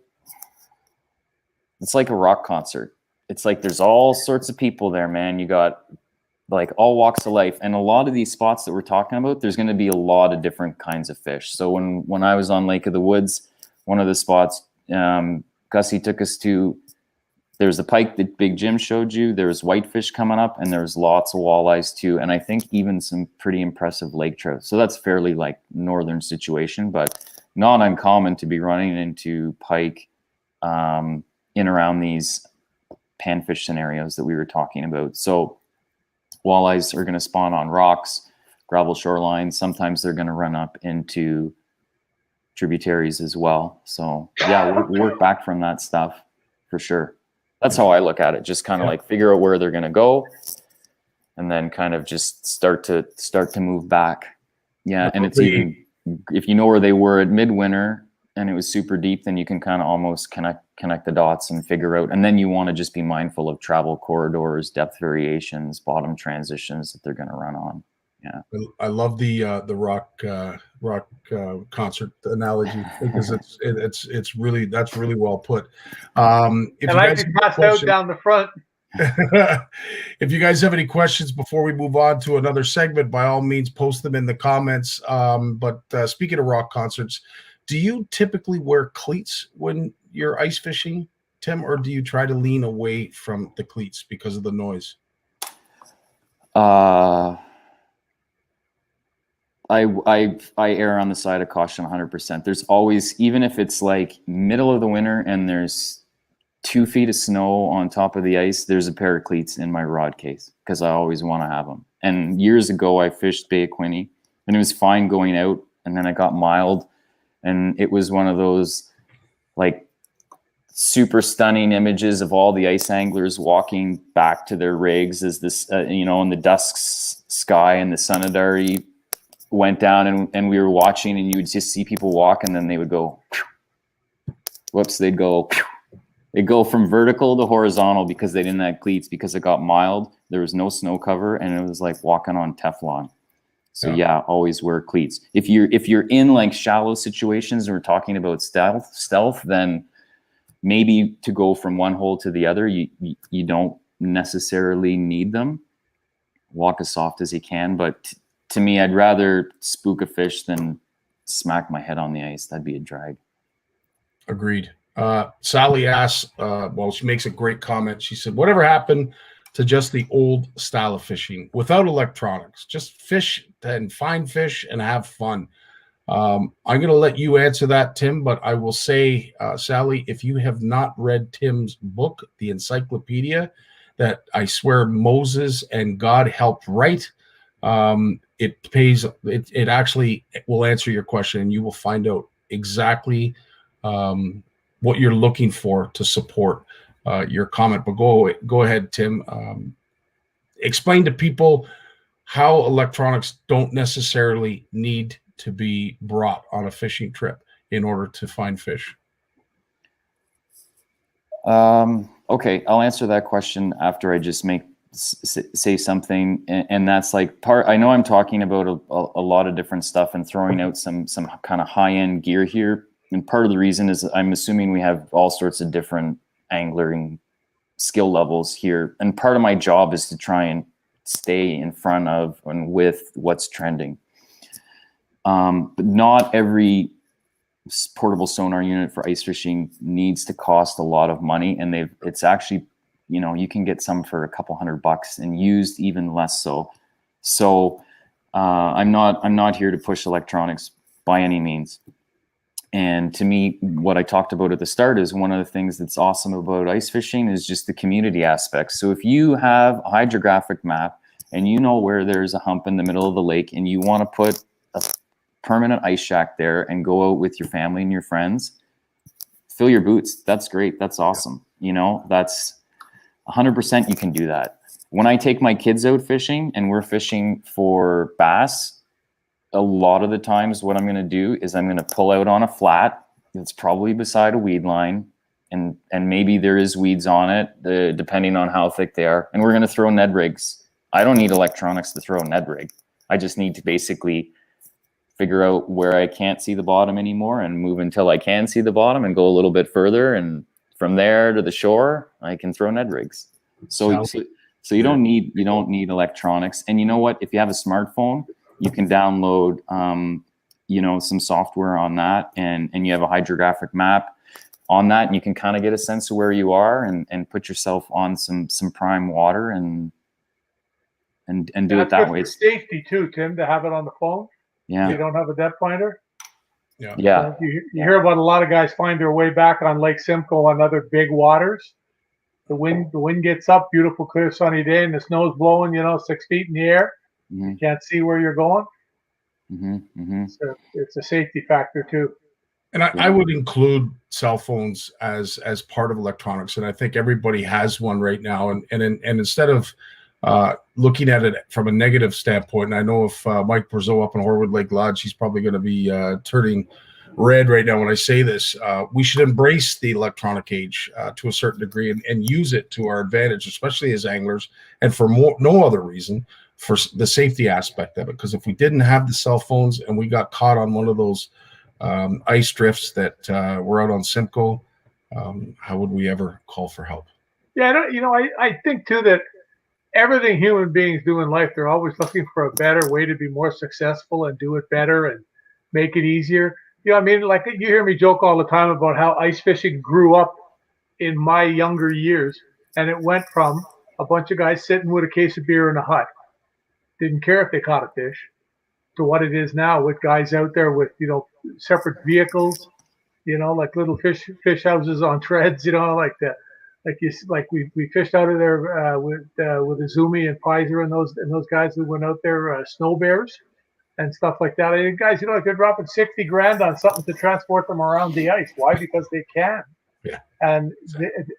a rock concert. It's like there's all sorts of people there, man. You got like all walks of life. And a lot of these spots that we're talking about, there's going to be a lot of different kinds of fish. So when I was on Lake of the Woods, one of the spots Gussie took us to, there's the pike that Big Jim showed you. There's whitefish coming up, and there's lots of walleyes too. And I think even some pretty impressive lake trout. So that's fairly like northern situation, but not uncommon to be running into pike in around these panfish scenarios that we were talking about. So walleyes are going to spawn on rocks, gravel shorelines. Sometimes they're going to run up into tributaries as well. So yeah, we work back from that stuff for sure. That's how I look at it. Just kind of like figure out where they're going to go, and then kind of just start to move back. Yeah, and it's even if you know where they were at midwinter and it was super deep, then you can kind of almost connect the dots and figure out. And then you want to just be mindful of travel corridors, depth variations, bottom transitions that they're going to run on. Yeah, I love the rock concert analogy because it's really, that's really well put. If And you I guys be passed out down the front. if you guys have any questions before we move on to another segment, by all means, post them in the comments. But speaking of rock concerts, do you typically wear cleats when you're ice fishing, Tim, or do you try to lean away from the cleats because of the noise? I err on the side of caution 100%. There's always, even if it's like middle of the winter and there's 2 feet of snow on top of the ice, there's a pair of cleats in my rod case because I always want to have them. And years ago, I fished Bay of Quinte and it was fine going out, and then I got mild, and it was one of those like super stunning images of all the ice anglers walking back to their rigs as this, in the dusk sky, and the sun had already went down, and we were watching, and you would just see people walk, and then they would go, whoops, they'd go from vertical to horizontal because they didn't have cleats, because it got mild, there was no snow cover, and it was like walking on Teflon. So yeah, always wear cleats. If you're in like shallow situations and we're talking about stealth, then maybe to go from one hole to the other, you don't necessarily need them. Walk as soft as you can, but to me, I'd rather spook a fish than smack my head on the ice. That'd be a drag. Agreed. Sally asks, she makes a great comment. She said, whatever happened to just the old style of fishing without electronics? Just fish and find fish and have fun. I'm going to let you answer that, Tim, but I will say, Sally, if you have not read Tim's book, The Encyclopedia, that I swear Moses and God helped write, it actually will answer your question, and you will find out exactly what you're looking for to support your comment. But go ahead, Tim. Explain to people how electronics don't necessarily need to be brought on a fishing trip in order to find fish. Okay, I'll answer that question after I just say something, and that's like I know I'm talking about a lot of different stuff and throwing out some kind of high-end gear here, and part of the reason is I'm assuming we have all sorts of different angling skill levels here, and part of my job is to try and stay in front of and with what's trending. But not every portable sonar unit for ice fishing needs to cost a lot of money, and it's actually, you can get some for a couple $100 and used even less so. So I'm not here to push electronics by any means. And to me, what I talked about at the start is one of the things that's awesome about ice fishing is just the community aspect. So if you have a hydrographic map and you know where there's a hump in the middle of the lake and you want to put a permanent ice shack there and go out with your family and your friends, fill your boots. That's great. That's awesome. That's 100% you can do that. When I take my kids out fishing and we're fishing for bass, a lot of the times what I'm going to do is I'm going to pull out on a flat that's probably beside a weed line, and maybe there is weeds on it, depending on how thick they are. And we're going to throw Ned rigs. I don't need electronics to throw a Ned rig. I just need to basically figure out where I can't see the bottom anymore and move until I can see the bottom and go a little bit further. And from there to the shore, I can throw Ned rigs. So you don't need electronics. And you know what? If you have a smartphone, you can download, some software on that, and you have a hydrographic map on that, and you can kind of get a sense of where you are and put yourself on some prime water and do it that way. It's safety too, Tim, to have it on the phone. Yeah. You don't have a depth finder. Yeah. You hear about a lot of guys find their way back on Lake Simcoe on other big waters. The wind gets up, beautiful, clear, sunny day, and the snow's blowing, 6 feet in the air. Mm-hmm. You can't see where you're going. Mm-hmm. Mm-hmm. So it's a safety factor too. And I would include cell phones as part of electronics, and I think everybody has one right now. And instead of looking at it from a negative standpoint, and I know if Mike Brazeau up in Horwood Lake Lodge, he's probably going to be turning red right now when I say this. We should embrace the electronic age to a certain degree and use it to our advantage, especially as anglers, and for no other reason, for the safety aspect of it. Because if we didn't have the cell phones and we got caught on one of those ice drifts that were out on Simcoe, how would we ever call for help? Yeah, I think too that everything human beings do in life, they're always looking for a better way to be more successful and do it better and make it easier. I mean, like you hear me joke all the time about how ice fishing grew up in my younger years, and it went from a bunch of guys sitting with a case of beer in a hut, didn't care if they caught a fish, to what it is now with guys out there with, separate vehicles, like little fish houses on treads, like that. We fished out of there with Izumi and Pizer and those guys who went out there, snow bears and stuff like that. I mean, guys, they're dropping 60 grand on something to transport them around the ice. Why? Because they can. Yeah. And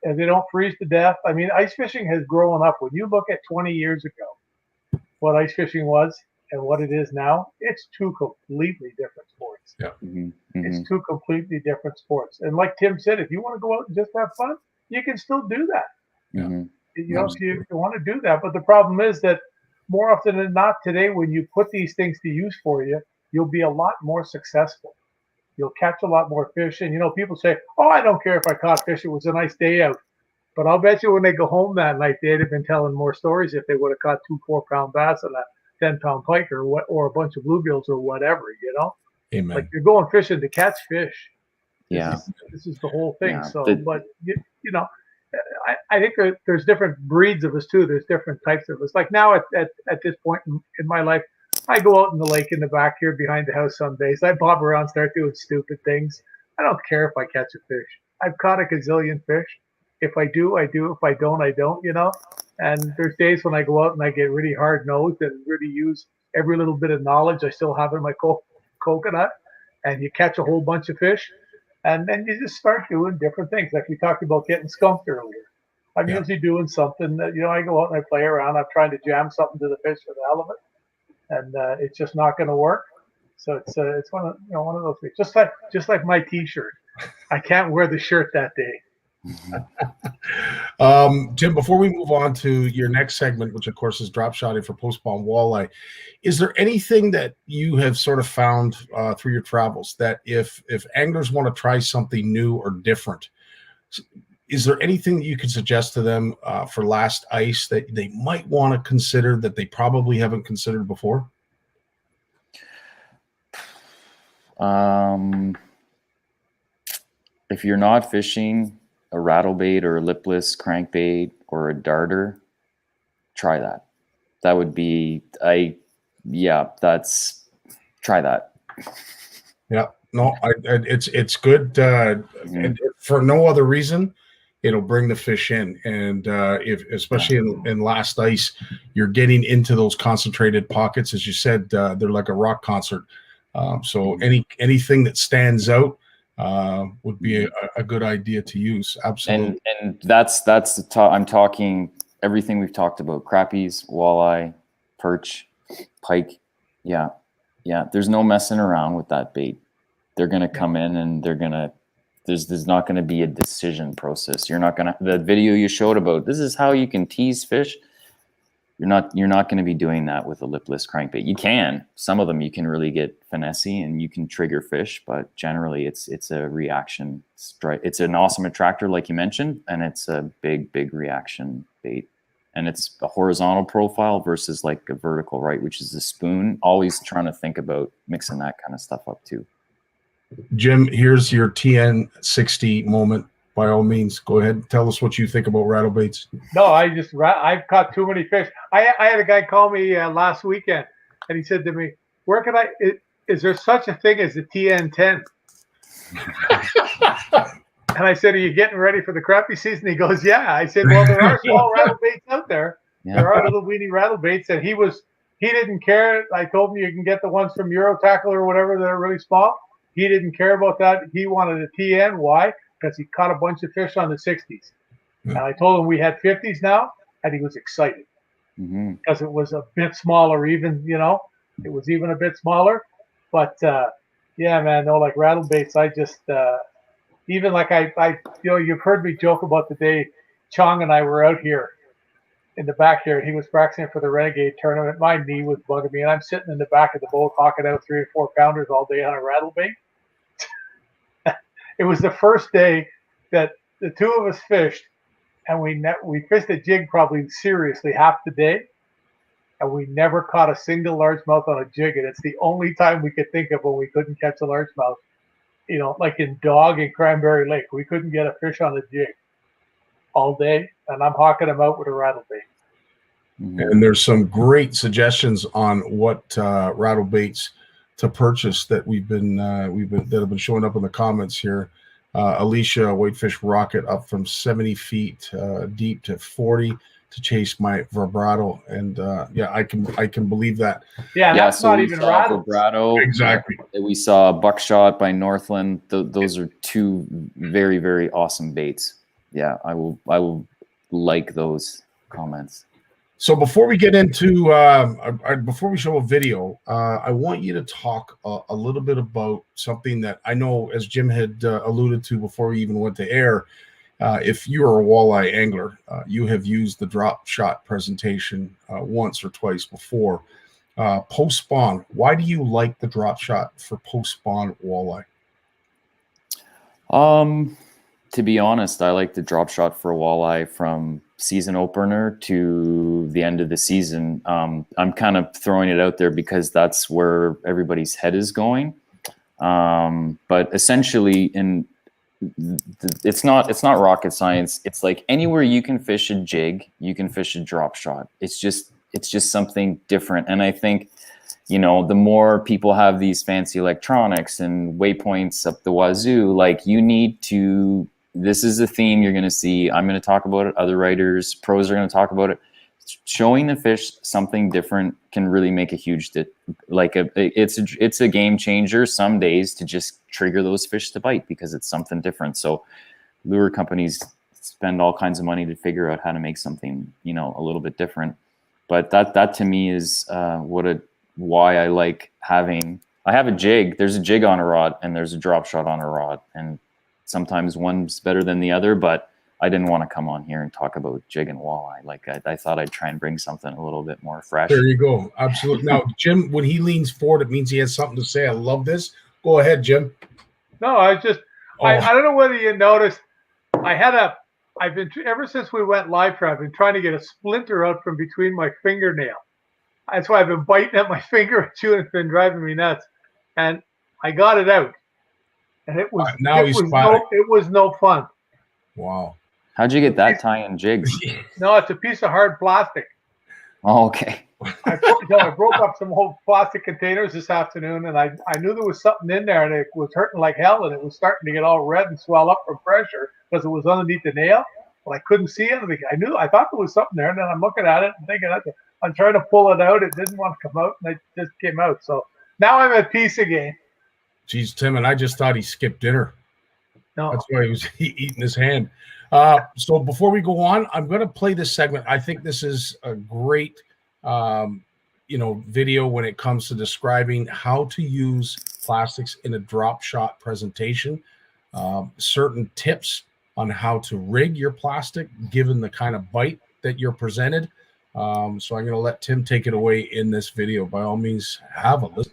they don't freeze to death. I mean, ice fishing has grown up. When you look at 20 years ago, what ice fishing was and what it is now, it's two completely different sports. Yeah. Mm-hmm. It's two completely different sports. And like Tim said, if you want to go out and just have fun, you can still do that. Mm-hmm. If you want to do that. But the problem is that more often than not today, when you put these things to use for you, you'll be a lot more successful. You'll catch a lot more fish. And, people say, oh, I don't care if I caught fish. It was a nice day out. But I'll bet you when they go home that night, they'd have been telling more stories if they would have caught 2 4-pound bass and a 10-pound pike or a bunch of bluegills or whatever, Amen. Like you're going fishing to catch fish. Yeah. This is the whole thing. Yeah, So, but I think there's different breeds of us too. There's different types of us. Like now at this point in my life, I go out in the lake in the back here behind the house some days. I bob around, start doing stupid things. I don't care if I catch a fish. I've caught a gazillion fish. If I do, I do. If I don't, I don't, And there's days when I go out and I get really hard-nosed and really use every little bit of knowledge I still have in my coconut, and you catch a whole bunch of fish. And then you just start doing different things. Like we talked about getting skunked earlier. I'm usually doing something that, I go out and I play around. I'm trying to jam something to the fish for the hell of it. And it's just not going to work. So it's one of those things. Just like my T-shirt. I can't wear the shirt that day. Jim, before we move on to your next segment, which of course is drop shotting for post-spawn walleye, is there anything that you have sort of found through your travels that if anglers want to try something new or different, is there anything that you could suggest to them for last ice that they might want to consider that they probably haven't considered before? If you're not fishing a rattle bait or a lipless crankbait or a darter, try that. That would be, try that. Yeah, no, it's good. And for no other reason, it'll bring the fish in. And if especially in last ice, you're getting into those concentrated pockets, as you said, they're like a rock concert. So anything that stands out would be a good idea to use. Absolutely. And that's the I'm talking everything we've talked about: crappies, walleye, perch, pike. Yeah. There's no messing around with that bait. They're gonna come in and there's not gonna be a decision process. The video you showed about this is how you can tease fish. You're not going to be doing that with a lipless crankbait. You can. Some of them you can really get finessey and you can trigger fish, but generally it's a reaction strike. It's an awesome attractor, like you mentioned, and it's a big reaction bait. And it's a horizontal profile versus like a vertical, right? Which is a spoon. Always trying to think about mixing that kind of stuff up too. Jim, here's your TN60 moment. By all means, go ahead and tell us what you think about rattle baits. No, I've caught too many fish. I had a guy call me last weekend, and he said to me, "Where can is there such a thing as a TN10?" And I said, "Are you getting ready for the crappie season?" He goes, "Yeah." I said, "Well, there are small rattle baits out there. Yeah. There are little weenie rattle baits," and he didn't care. I told him you can get the ones from Euro Tackle or whatever that are really small. He didn't care about that. He wanted a TN. Why? Because he caught a bunch of fish on the 60s. And I told him we had 50s now, and he was excited because it was a bit smaller even, it was even a bit smaller. But, yeah, man, no, like rattle baits, I just, even like you've heard me joke about the day Chong and I were out here in the back here, and he was practicing for the Renegade tournament. My knee was bugging me, and I'm sitting in the back of the boat hawking out 3 or 4 pounders all day on a rattle bait. It was the first day that the two of us fished, and we fished a jig probably seriously half the day, and we never caught a single largemouth on a jig. And it's the only time we could think of when we couldn't catch a largemouth. Like in Dog and Cranberry Lake, we couldn't get a fish on a jig all day, and I'm hawking them out with a rattle bait. And there's some great suggestions on what rattle baits to purchase that that have been showing up in the comments here. Alicia, Whitefish Rocket, up from 70 feet deep to 40 to chase my vibrato, and yeah, I can believe that. Yeah, that's so not even rattle. Vibrato. Exactly. We saw Buckshot by Northland. Those are two very, very awesome baits. Yeah, I will like those comments. So before we get into before we show a video, I want you to talk a little bit about something that I know, as Jim had alluded to before we even went to air. If you are a walleye angler, you have used the drop shot presentation once or twice before. Post spawn, why do you like the drop shot for post spawn walleye? To be honest, I like the drop shot for walleye from season opener to the end of the season. I'm kind of throwing it out there because that's where everybody's head is going. But essentially, it's not rocket science. It's like anywhere you can fish a jig, you can fish a drop shot. It's just something different. And I think, the more people have these fancy electronics and waypoints up the wazoo, like this is the theme you're going to see. I'm going to talk about it. Other writers, pros are going to talk about it. Showing the fish something different can really make a huge, it's a game changer some days to just trigger those fish to bite because it's something different. So lure companies spend all kinds of money to figure out how to make something, a little bit different. But that to me is why I like having. I have a jig. There's a jig on a rod and there's a drop shot on a rod, and sometimes one's better than the other, but I didn't want to come on here and talk about jig and walleye. Like I thought I'd try and bring something a little bit more fresh. There you go. Absolutely. Now, Jim, when he leans forward, it means he has something to say. I love this. Go ahead, Jim. No, I don't know whether you noticed. I've been ever since we went live. I've been trying to get a splinter out from between my fingernail. That's why I've been biting at my finger too, and it's been driving me nuts. And I got it out. And it was no fun. Wow. How'd you get that tie-in jigs? No, it's a piece of hard plastic. Oh, okay. I broke up some old plastic containers this afternoon, and I knew there was something in there, and it was hurting like hell, and it was starting to get all red and swell up from pressure because it was underneath the nail. But I couldn't see anything. I thought there was something there, and then I'm looking at it and thinking, I'm trying to pull it out. It didn't want to come out, and it just came out. So now I'm at peace again. Geez, Tim, and I just thought he skipped dinner. No. That's why he was eating his hand. So before we go on, I'm going to play this segment. I think this is a great, video when it comes to describing how to use plastics in a drop shot presentation. Certain tips on how to rig your plastic, given the kind of bite that you're presented. So I'm going to let Tim take it away in this video. By all means, have a listen.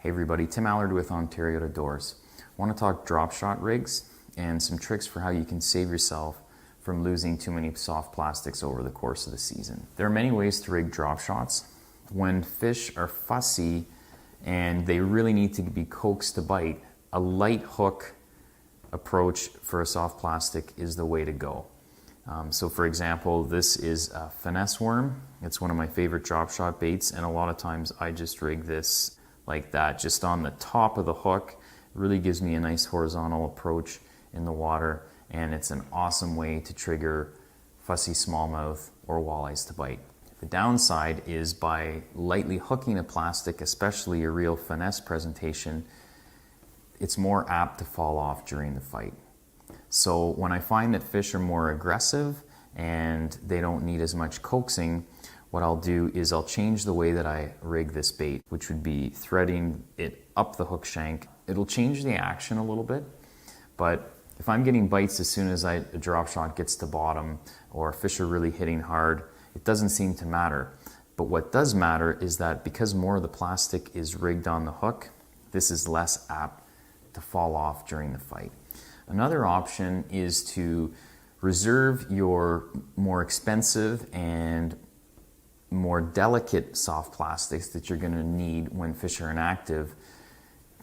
Hey everybody, Tim Allard with Ontario to Doors. I want to talk drop shot rigs and some tricks for how you can save yourself from losing too many soft plastics over the course of the season. There are many ways to rig drop shots. When fish are fussy and they really need to be coaxed to bite, a light hook approach for a soft plastic is the way to go. So for example, this is a finesse worm. It's one of my favorite drop shot baits, and a lot of times I just rig this like that, just on the top of the hook. It really gives me a nice horizontal approach in the water, and it's an awesome way to trigger fussy smallmouth or walleyes to bite. The downside is by lightly hooking a plastic, especially a real finesse presentation, it's more apt to fall off during the fight. So when I find that fish are more aggressive and they don't need as much coaxing, what I'll do is I'll change the way that I rig this bait, which would be threading it up the hook shank. It'll change the action a little bit, but if I'm getting bites as soon as a drop shot gets to bottom or fish are really hitting hard, it doesn't seem to matter. But what does matter is that because more of the plastic is rigged on the hook, this is less apt to fall off during the fight. Another option is to reserve your more expensive and more delicate soft plastics that you're going to need when fish are inactive,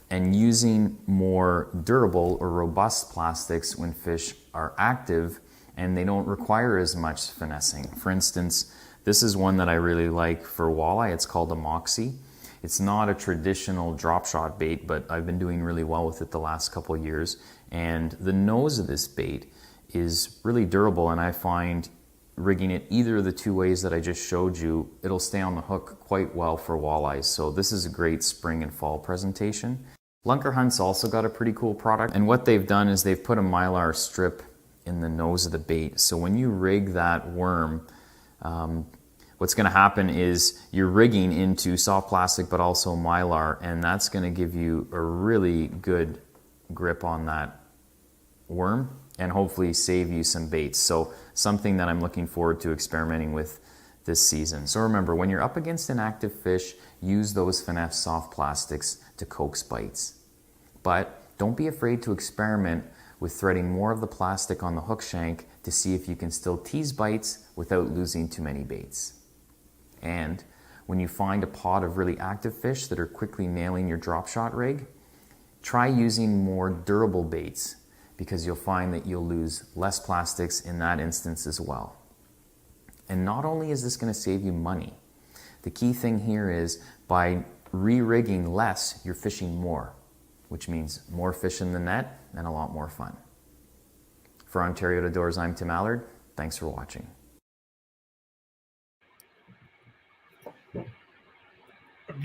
and using more durable or robust plastics when fish are active and they don't require as much finessing. For instance, this is one that I really like for walleye. It's called a Moxie. It's not a traditional drop shot bait, but I've been doing really well with it the last couple of years. And the nose of this bait is really durable, and I find rigging it either of the two ways that I just showed you, it'll stay on the hook quite well for walleyes. So this is a great spring and fall presentation. Lunker Hunt's also got a pretty cool product, and what they've done is they've put a Mylar strip in the nose of the bait. So when you rig that worm, what's going to happen is you're rigging into soft plastic but also Mylar, and that's going to give you a really good grip on that worm and hopefully save you some baits. So something that I'm looking forward to experimenting with this season. So remember, when you're up against an active fish, use those finesse soft plastics to coax bites. But don't be afraid to experiment with threading more of the plastic on the hook shank to see if you can still tease bites without losing too many baits. And when you find a pod of really active fish that are quickly nailing your drop shot rig, try using more durable baits, because you'll find that you'll lose less plastics in that instance as well. And not only is this going to save you money, the key thing here is by re-rigging less, you're fishing more, which means more fish in the net and a lot more fun. For Ontario to Doors, I'm Tim Allard. Thanks for watching.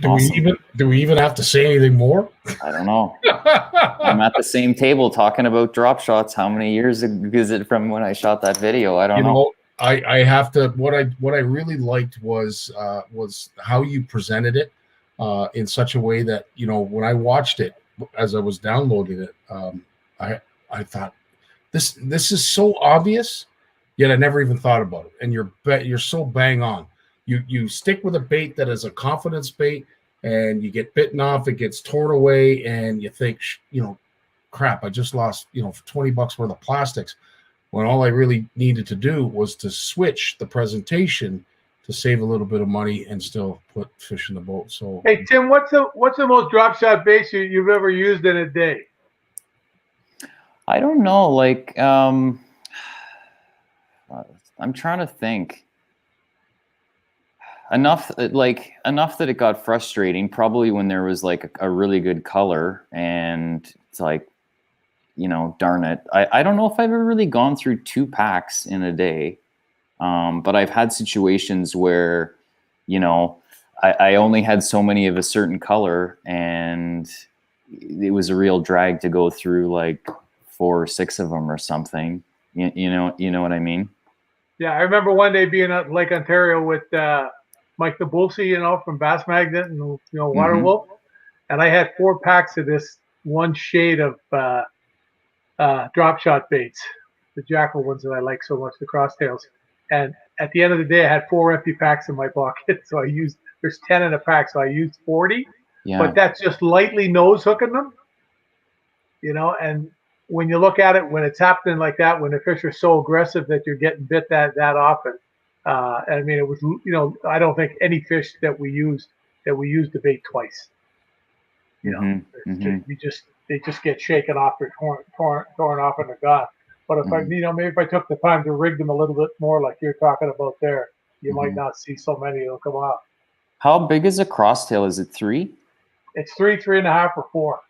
Do we even have to say anything more? I don't know. I'm at the same table talking about drop shots. How many years is it from when I shot that video? I don't know. I have to. What I really liked was how you presented it in such a way that, you know, when I watched it as I was downloading it, I thought this is so obvious, yet I never even thought about it. And you're so bang on. You stick with a bait that is a confidence bait, and you get bitten off, it gets torn away, and you think, you know, crap, I just lost, you know, $20 worth of plastics, when all I really needed to do was to switch the presentation to save a little bit of money and still put fish in the boat. So, hey Tim, what's the most drop shot bait you've ever used in a day? I don't know. Like, I'm trying to think. Enough that it got frustrating, probably when there was like a really good color, and it's like, you know, darn it. I don't know if I've ever really gone through 2 packs in a day, but I've had situations where, you know, I only had so many of a certain color, and it was a real drag to go through like 4 or 6 of them or something. You know what I mean? Yeah, I remember one day being at Lake Ontario with Mike the Bullsey, you know, from Bass Magnet, and, you know, Water Wolf, and I had 4 packs of this one shade of drop shot baits, the jackal ones that I like so much, the crosstails. And at the end of the day, I had 4 empty packs in my pocket, so there's 10 in a pack, so I used 40. Yeah. But that's just lightly nose hooking them, you know. And when you look at it, when it's happening like that, when the fish are so aggressive that you're getting bit that often. I mean, it was, you know, I don't think any fish that we used the bait twice. You know, they just get shaken off or torn off and they're gone. But if I, you know, maybe if I took the time to rig them a little bit more, like you're talking about there, you might not see so many of them come off. How big is a crosstail? Is it 3? It's 3, 3.5, or 4.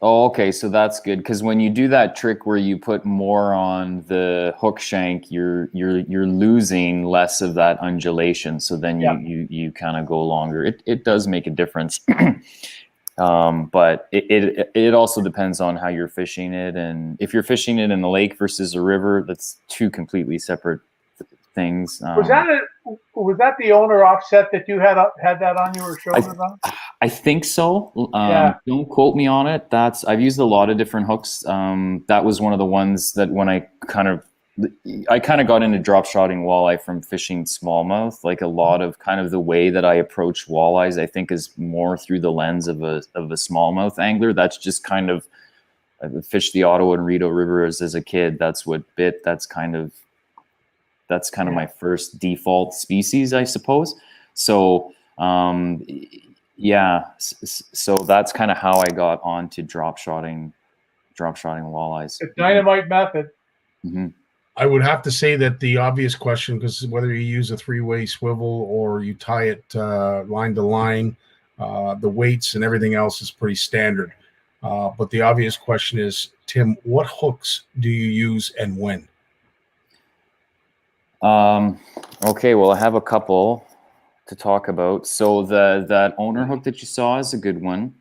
Oh, okay, so that's good, because when you do that trick where you put more on the hook shank, you're losing less of that undulation. So then you kind of go longer. It does make a difference. But it also depends on how you're fishing it, and if you're fishing it in the lake versus a river, that's two completely separate things. Was that the owner offset that you had that on you were showing about? I think so. Yeah. Don't quote me on it. I've used a lot of different hooks. That was one of the ones that when I kind of got into drop shotting walleye from fishing smallmouth. Like a lot of kind of the way that I approach walleyes, I think, is more through the lens of a smallmouth angler. That's just kind of, I fished the Ottawa and Rideau rivers as a kid. That's what bit. That's kind of my first default species, I suppose. So yeah, so that's kind of how I got onto drop shotting walleyes. The dynamite method. Mm-hmm. I would have to say that the obvious question, because whether you use a 3-way swivel or you tie it line to line, the weights and everything else is pretty standard. But the obvious question is, Tim, what hooks do you use and when? Okay, well, I have a couple to talk about. So that owner hook that you saw is a good one.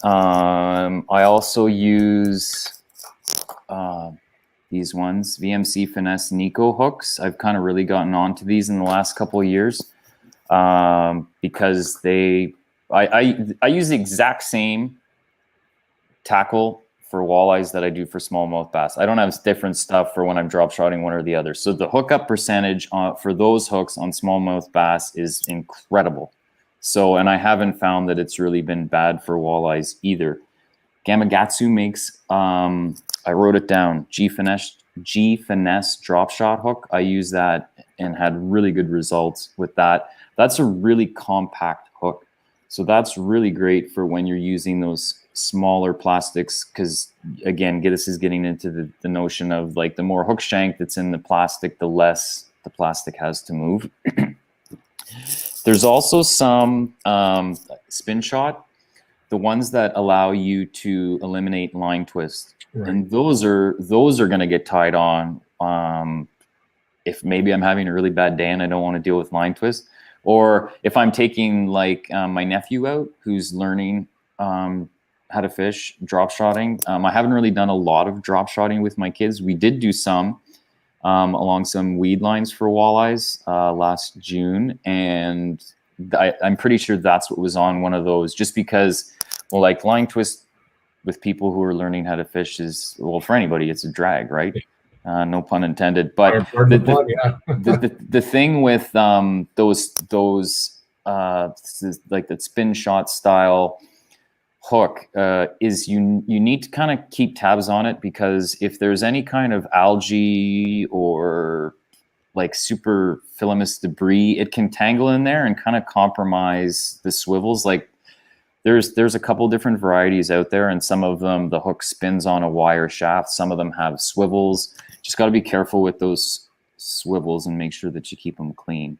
I also use these ones, VMC Finesse Nico hooks. I've kind of really gotten onto these in the last couple of years because I use the exact same tackle for walleyes that I do for smallmouth bass. I don't have different stuff for when I'm drop shotting one or the other. So the hookup percentage for those hooks on smallmouth bass is incredible. So, and I haven't found that it's really been bad for walleyes either. Gamakatsu makes, I wrote it down, G Finesse drop shot hook. I use that and had really good results with that. That's a really compact hook. So that's really great for when you're using those smaller plastics, because again, this is getting into the notion of like the more hook shank that's in the plastic, the less the plastic has to move. There's also some spin shot, the ones that allow you to eliminate line twist. Right. And those are going to get tied on if maybe I'm having a really bad day and I don't want to deal with line twist, or if I'm taking like my nephew out who's learning how to fish drop shotting. I haven't really done a lot of drop shotting with my kids. We did do some along some weed lines for walleyes last June, and I'm pretty sure that's what was on one of those, just because, well, like line twist with people who are learning how to fish is, well, for anybody, it's a drag, right? No pun intended. But the thing with those like that spin shot style hook is you need to kind of keep tabs on it, because if there's any kind of algae or like super filamentous debris, it can tangle in there and kind of compromise the swivels. Like there's a couple different varieties out there, and some of them the hook spins on a wire shaft, some of them have swivels. Just got to be careful with those swivels and make sure that you keep them clean.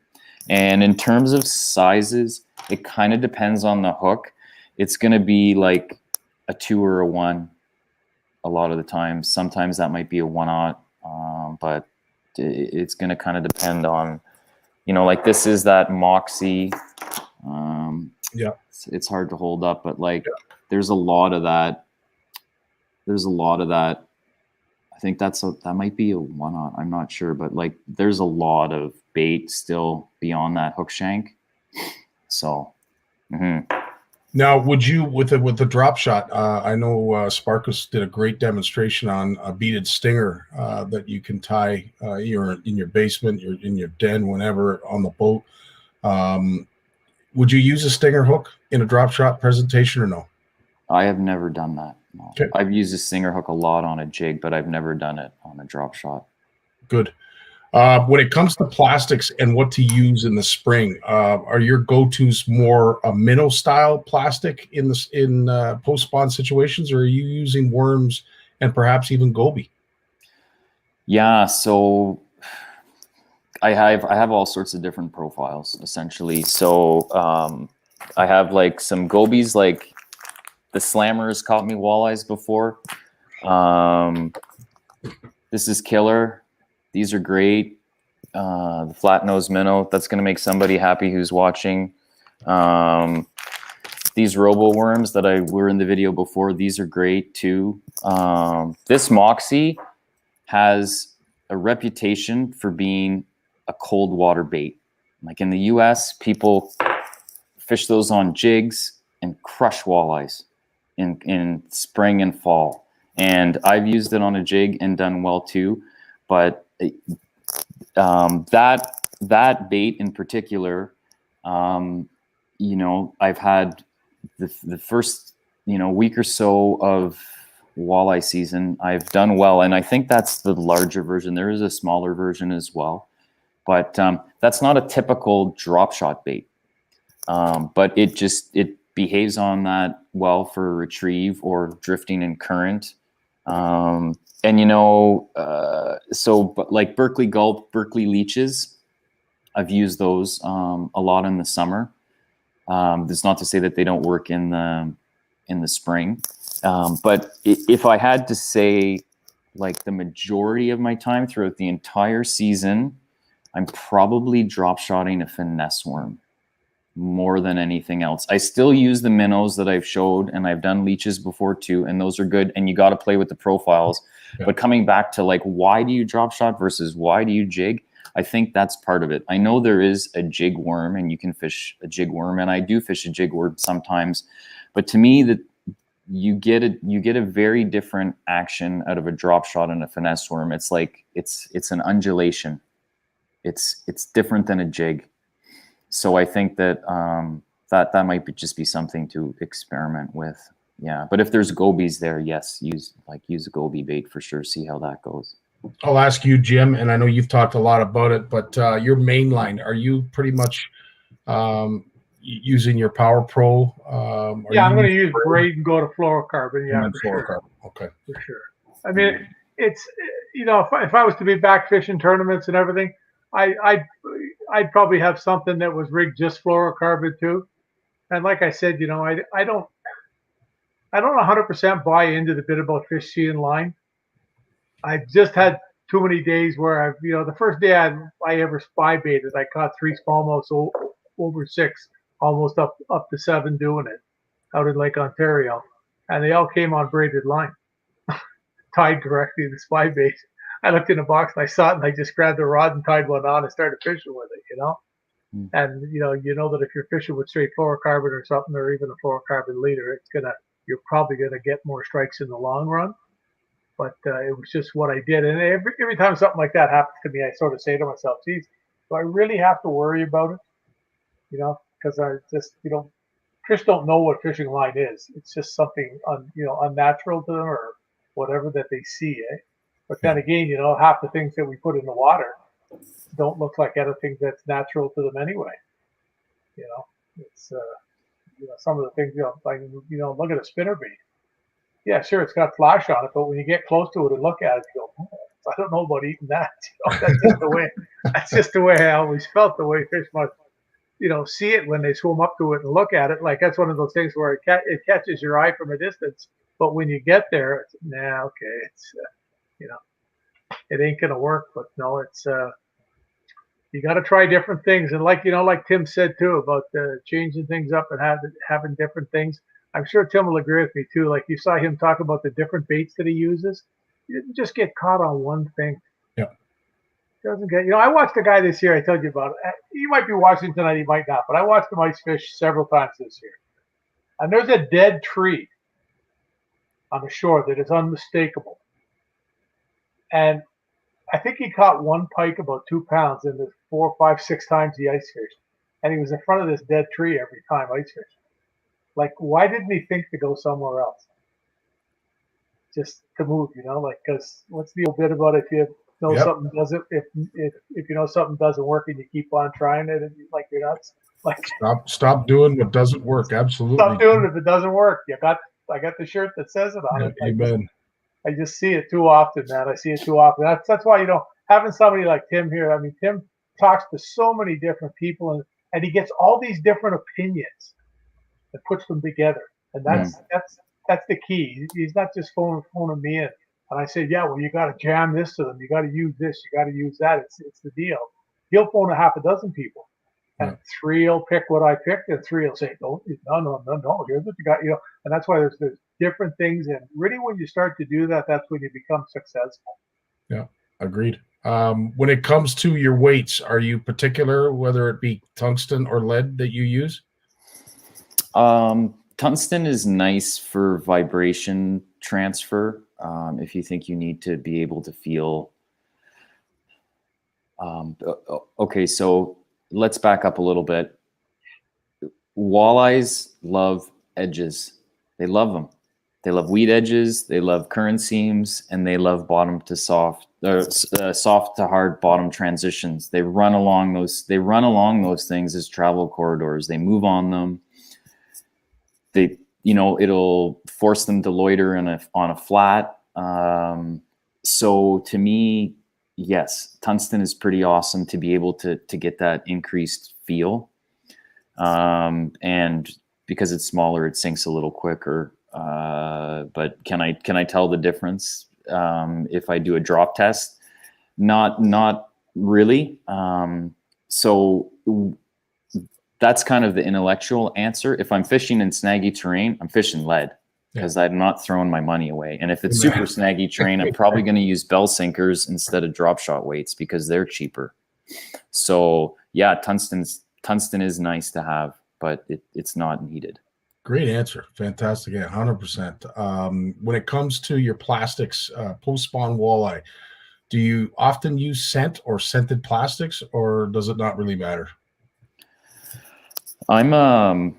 And in terms of sizes, it kind of depends on the hook. It's going to be like a 2 or a 1 a lot of the time. Sometimes that might be a 1/0, but it's going to kind of depend on, you know, like this is that Moxie. Yeah, it's hard to hold up, but like there's a lot of that. There's a lot of that. I think that might be a 1/0. I'm not sure, but like there's a lot of bait still beyond that hook shank. So. Now, would you, with the drop shot, I know Sparkus did a great demonstration on a beaded stinger that you can tie you're in your basement, you're in your den, whenever on the boat. Would you use a stinger hook in a drop shot presentation or no? I have never done that. No. Okay. I've used a stinger hook a lot on a jig, but I've never done it on a drop shot. Good. When it comes to plastics and what to use in the spring, are your go-tos more a minnow style plastic in post spawn situations, or are you using worms and perhaps even goby? Yeah, so I have all sorts of different profiles essentially. So I have like some gobies, like the Slammers caught me walleyes before. This is killer. These are great. The flat nose minnow, that's going to make somebody happy who's watching. these robo worms that were in the video before, these are great too. This Moxie has a reputation for being a cold water bait. Like in the US, people fish those on jigs and crush walleyes in spring and fall. And I've used it on a jig and done well too. But that bait in particular, you know, I've had the first, you know, week or so of walleye season, I've done well. And I think that's the larger version. There is a smaller version as well. But that's not a typical drop shot bait. But it behaves on that well for retrieve or drifting in current. And, you know, but like Berkeley Gulp, Berkeley leeches, I've used those a lot in the summer. That's not to say that they don't work in the spring. But if I had to say, like, the majority of my time throughout the entire season, I'm probably drop shotting a finesse worm more than anything else. I still use the minnows that I've showed, and I've done leeches before too, and those are good. And you got to play with the profiles. Yeah. But coming back to, like, why do you drop shot versus why do you jig? I think that's part of it. I know there is a jig worm, and you can fish a jig worm, and I do fish a jig worm sometimes. But to me, that you get a very different action out of a drop shot and a finesse worm. It's like it's an undulation. It's different than a jig. So I think that that might just be something to experiment with. Yeah, but if there's gobies there, yes, use a goby bait for sure. See how that goes. I'll ask you, Jim, and I know you've talked a lot about it, but your main line, are you pretty much using your Power Pro? Yeah, I'm going to use braid and go to fluorocarbon. Yeah, for fluorocarbon. Sure. Okay, for sure. I mean, it's, you know, if I was to be back fishing tournaments and everything, I'd probably have something that was rigged just fluorocarbon too. And like I said, you know, I don't 100% buy into the bit about fish seeing line. I've just had too many days where you know, the first day I ever spy baited, I caught 3 smallmouths over 6, almost up to 7 doing it out in Lake Ontario. And they all came on braided line, tied directly to the spy bait. I looked in the box and I saw it, and I just grabbed the rod and tied one on and started fishing with it, you know. And you know that if you're fishing with straight fluorocarbon or something, or even a fluorocarbon leader, you're probably gonna get more strikes in the long run. But it was just what I did, and every time something like that happens to me, I sort of say to myself, "Geez, do I really have to worry about it?" You know, because I just, you know, fish don't know what fishing line is. It's just something unnatural to them or whatever that they see, eh? But then again, you know, half the things that we put in the water don't look like anything that's natural to them anyway. You know, it's you know, some of the things, you know, like, you know, look at a spinner bait. Yeah, sure, it's got flash on it, but when you get close to it and look at it, you go, I don't know about eating that. You know, that's just the way I always felt, the way fish must, you know, see it when they swim up to it and look at it. Like, that's one of those things where it catches your eye from a distance, but when you get there, it's, okay, it's you know, it ain't gonna work. But no, it's you got to try different things, and like, you know, like Tim said too about changing things up and having different things. I'm sure Tim will agree with me too. Like, you saw him talk about the different baits that he uses. You didn't just get caught on one thing. Yeah. Doesn't get, you know, I watched a guy this year, I told you about it. You might be watching tonight, you might not, but I watched him ice fish several times this year. And there's a dead tree on the shore that is unmistakable. And I think he caught one pike about 2 pounds in the 4, 5, 6 times he ice fished. And he was in front of this dead tree every time ice fishing. Like, why didn't he think to go somewhere else? Just to move, you know, like, because what's the old bit about if you know something doesn't, if you know something doesn't work and you keep on trying it, and like, you're nuts. Like, stop doing what doesn't work. Absolutely. Stop doing it if it doesn't work. I got the shirt that says it on it. Amen. I just see it too often, man. I see it too often. That's why, you know, having somebody like Tim here. I mean, Tim talks to so many different people, and he gets all these different opinions and puts them together. And that's the key. He's not just phoning me in. And I say, yeah, well, you got to jam this to them. You got to use this. You got to use that. It's the deal. He'll phone a half a dozen people And Yeah. 3 will pick what I picked, and 3 will say, no, no, here's what you got, and that's why there's different things. And really, when you start to do that, that's when you become successful. Yeah, agreed. When it comes to your weights, are you particular whether it be tungsten or lead that you use? Tungsten is nice for vibration transfer. If you think you need to be able to feel. Okay, so let's back up a little bit. Walleyes love edges. They love them. They love weed edges. They love current seams, and they love bottom to soft, soft to hard bottom transitions. They run along those. They run along those things as travel corridors. They move on them. They, it'll force them to loiter on a flat. So to me, yes, tungsten is pretty awesome to be able to get that increased feel. And because it's smaller, it sinks a little quicker. But can I tell the difference if I do a drop test? Not really. So that's kind of the intellectual answer. If I'm fishing in snaggy terrain, I'm fishing lead because I'm not throwing my money away. And if it's super snaggy terrain, I'm probably going to use bell sinkers instead of drop shot weights because they're cheaper. So yeah, tungsten is nice to have, but it's not needed. Great answer. Fantastic. Yeah, 100%. When it comes to your plastics, post-spawn walleye, do you often use scent or scented plastics, or does it not really matter? I'm a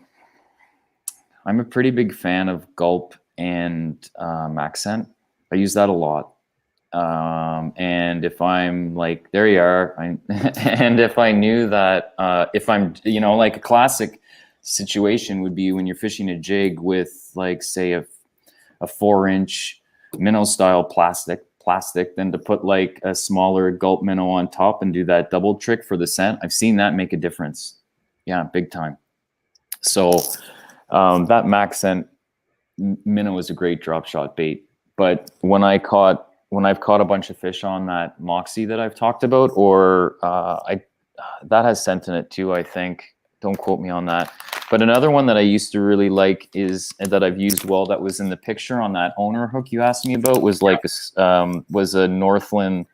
pretty big fan of Gulp and Accent. I use that a lot. And if I'm like, there you are, and if I knew that, if I'm, like a classic situation would be when you're fishing a jig with, like, say a 4-inch minnow style plastic, then to put like a smaller Gulp minnow on top and do that double trick for the scent. I've seen that make a difference. Yeah, big time. So that Accent minnow is a great drop shot bait. But when I've caught a bunch of fish on that Moxie that I've talked about, or that has scent in it too, I think. Don't quote me on that. But another one that I used to really like is that I've used well, that was in the picture on that owner hook you asked me about, was like was a Northland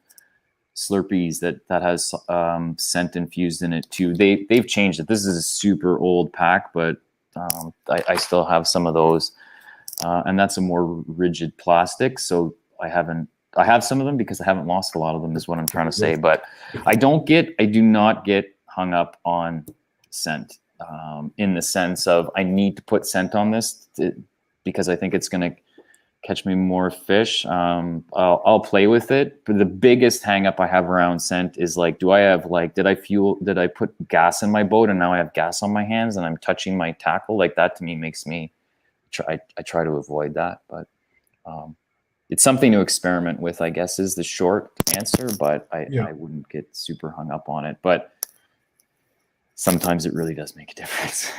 Slurpees that has scent infused in it too. They've changed it. This is a super old pack, but I still have some of those, and that's a more rigid plastic. So I have some of them because I haven't lost a lot of them, is what I'm trying to say. But I do not get hung up on scent, in the sense of I need to put scent on this because I think it's going to catch me more fish. I'll play with it, but the biggest hang up I have around scent is like, did I put gas in my boat and now I have gas on my hands and I'm touching my tackle? Like, that to me makes me I try to avoid that, but it's something to experiment with, I guess, is the short answer, but I wouldn't get super hung up on it. But sometimes it really does make a difference.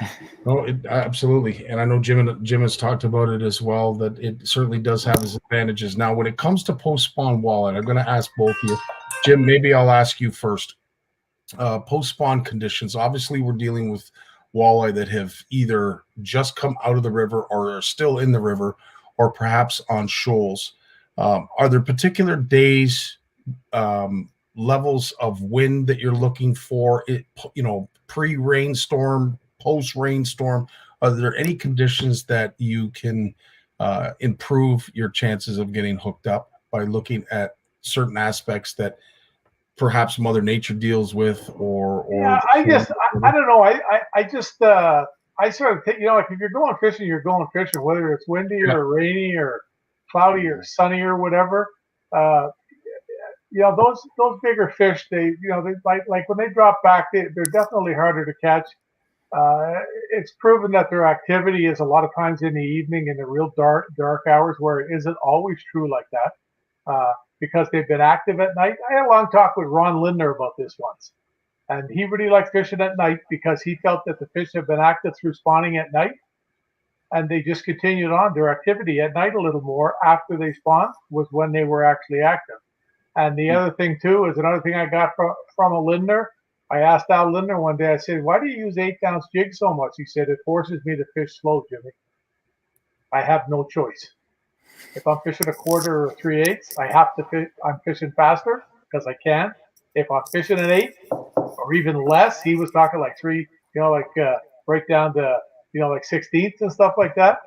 Oh, absolutely. And I know Jim has talked about it as well, that it certainly does have its advantages. Now, when it comes to post-spawn walleye, I'm going to ask both of you. Jim, maybe I'll ask you first. Post-spawn conditions, obviously we're dealing with walleye that have either just come out of the river or are still in the river, or perhaps on shoals. Are there particular days, levels of wind that you're looking for, pre-rainstorm, post-rainstorm? Are there any conditions that you can improve your chances of getting hooked up by looking at certain aspects that perhaps Mother Nature deals with, or yeah, I don't know. I sort of think, like, if you're going fishing, you're going fishing, whether it's windy or rainy or cloudy or sunny or whatever. Those bigger fish, they like when they drop back, they're definitely harder to catch. It's proven that their activity is a lot of times in the evening, in the real dark hours, where it isn't always true like that, because they've been active at night. I had a long talk with Ron Lindner about this once, and he really liked fishing at night because he felt that the fish have been active through spawning at night, and they just continued on their activity at night a little more after they spawned, was when they were actually active. And the other thing too is another thing I got from a Lindner I asked Al Linder one day, I said, why do you use 8-ounce jig so much? He said, it forces me to fish slow, Jimmy. I have no choice. If I'm fishing a quarter or 3/8, I have to fish. I'm fishing faster because I can. If I'm fishing an 8 or even less, he was talking like 3, break down to, like 16ths and stuff like that.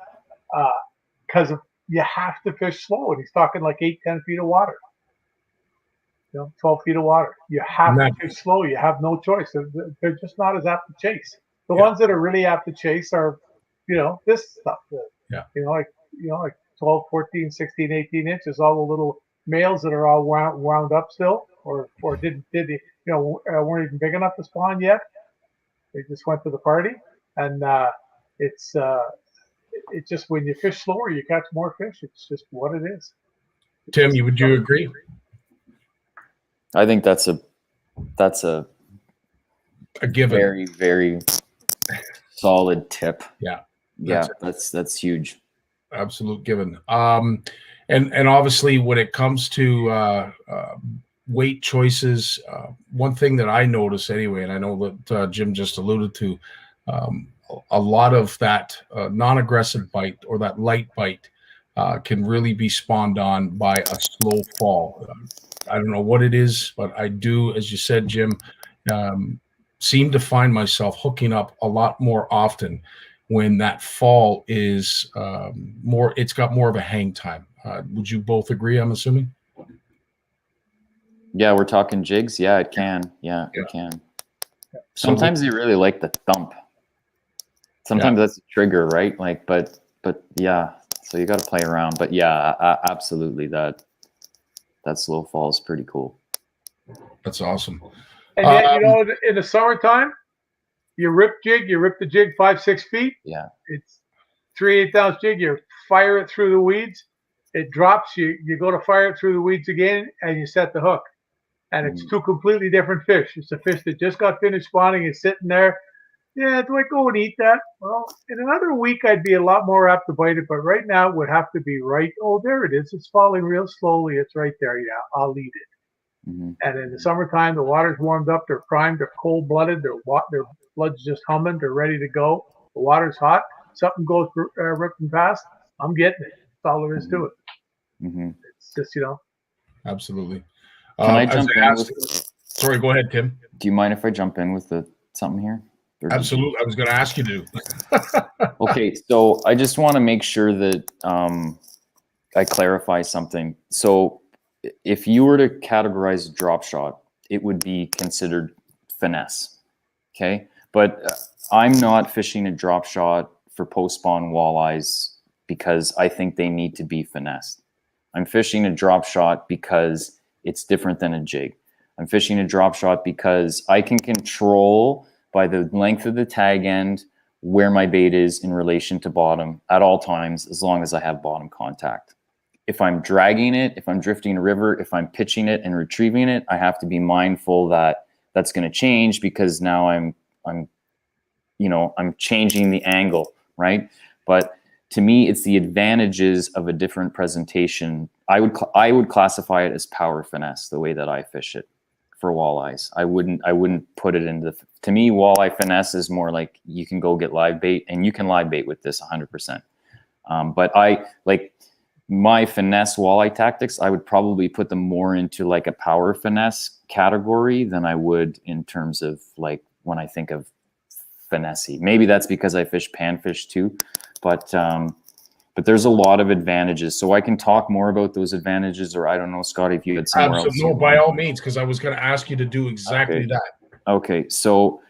Because you have to fish slow. And he's talking like 8, 10 feet of water. 12 feet of water. You have to fish slow. You have no choice. They're just not as apt to chase. The ones that are really apt to chase are, this stuff. Like 12, 14, 16, 18 inches. All the little males that are all wound up still, or weren't even big enough to spawn yet. They just went to the party, and it's just when you fish slower, you catch more fish. It's just what it is. Tim, would you agree? I think that's a given. Very, very solid tip. Yeah. That's huge. Absolute given. And obviously when it comes to weight choices, one thing that I notice anyway, and I know that Jim just alluded to, a lot of that non-aggressive bite or that light bite can really be spawned on by a slow fall. I don't know what it is, but I do, as you said, Jim, seem to find myself hooking up a lot more often when that fall is it's got more of a hang time. Would you both agree, I'm assuming? Yeah, we're talking jigs. Yeah, it can. Yeah, it can. Sometimes they really like the thump. Sometimes that's a trigger, right? Like, but yeah, so you got to play around. But yeah, absolutely, that slow fall is pretty cool. That's awesome. And yet, in the summertime, you rip the jig 5-6 feet. Yeah. It's 3/8-ounce jig. You fire it through the weeds. It drops. You go to fire it through the weeds again, and you set the hook. And it's two completely different fish. It's a fish that just got finished spawning. It's sitting there. Yeah, do I go and eat that? Well, in another week, I'd be a lot more apt to bite it. But right now, it would have to be right. Oh, there it is. It's falling real slowly. It's right there. Yeah, I'll eat it. Mm-hmm. And in the summertime, the water's warmed up. They're primed. They're cold-blooded. Their blood's just humming. They're ready to go. The water's hot. Something goes ripping past. I'm getting it. That's all there is to it. Mm-hmm. It's just, Absolutely. Can I jump in? Sorry, go ahead, Tim. Do you mind if I jump in with something here? Absolutely. I was going to ask you to. Okay, so I just want to make sure that I clarify something. So if you were to categorize drop shot, it would be considered finesse. Okay, but I'm not fishing a drop shot for post-spawn walleyes because I think they need to be finessed. I'm fishing a drop shot because it's different than a jig. I'm fishing a drop shot because I can control by the length of the tag end where my bait is in relation to bottom at all times, as long as I have bottom contact. If I'm dragging it, if I'm drifting a river, if I'm pitching it and retrieving it, I have to be mindful that that's going to change because now I'm changing the angle, right? But to me, it's the advantages of a different presentation. I would classify it as power finesse, the way that I fish it for walleyes. I wouldn't put it into, to me, walleye finesse is more like you can go get live bait, and you can live bait with this 100%. But I like my finesse walleye tactics, I would probably put them more into like a power finesse category than I would in terms of like when I think of finesse. Maybe that's because I fish panfish too, but there's a lot of advantages. So I can talk more about those advantages, or I don't know, Scotty, if you had somewhere else. No, by all means, because I was going to ask you to do exactly that. Okay, so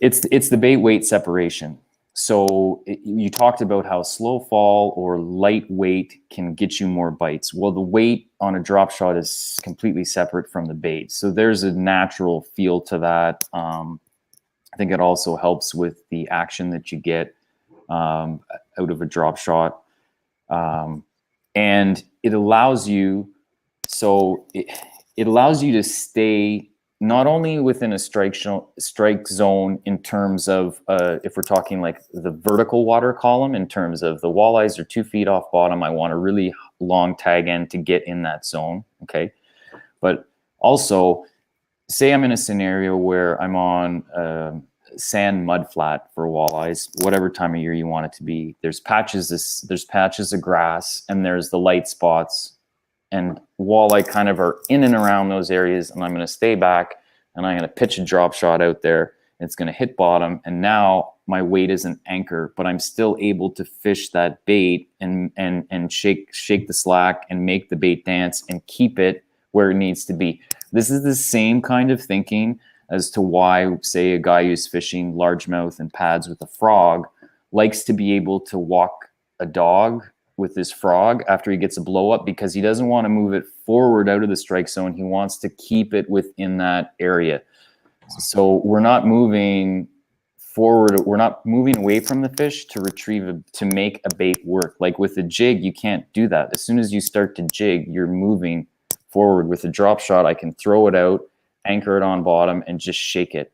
it's the bait weight separation. So you talked about how slow fall or lightweight can get you more bites. Well, the weight on a drop shot is completely separate from the bait. So there's a natural feel to that. I think it also helps with the action that you get out of a drop shot. And it allows you, it allows you to stay not only within a strike zone in terms of, if we're talking like the vertical water column, in terms of the walleyes are 2 feet off bottom, I want a really long tag end to get in that zone, okay? But also say I'm in a scenario where I'm on a sand mud flat for walleyes, whatever time of year you want it to be. There's patches of grass, and there's the light spots, and walleye kind of are in and around those areas. And I'm going to stay back, and I'm going to pitch a drop shot out there. And it's going to hit bottom, and now my weight is an anchor, but I'm still able to fish that bait and shake the slack and make the bait dance and keep it where it needs to be. This is the same kind of thinking as to why, say, a guy who's fishing largemouth and pads with a frog likes to be able to walk a dog with this frog after he gets a blow up, because he doesn't want to move it forward out of the strike zone. He wants to keep it within that area. So we're not moving forward. We're not moving away from the fish to to make a bait work. Like with a jig, you can't do that. As soon as you start to jig, you're moving forward. With a drop shot, I can throw it out, anchor it on bottom, and just shake it.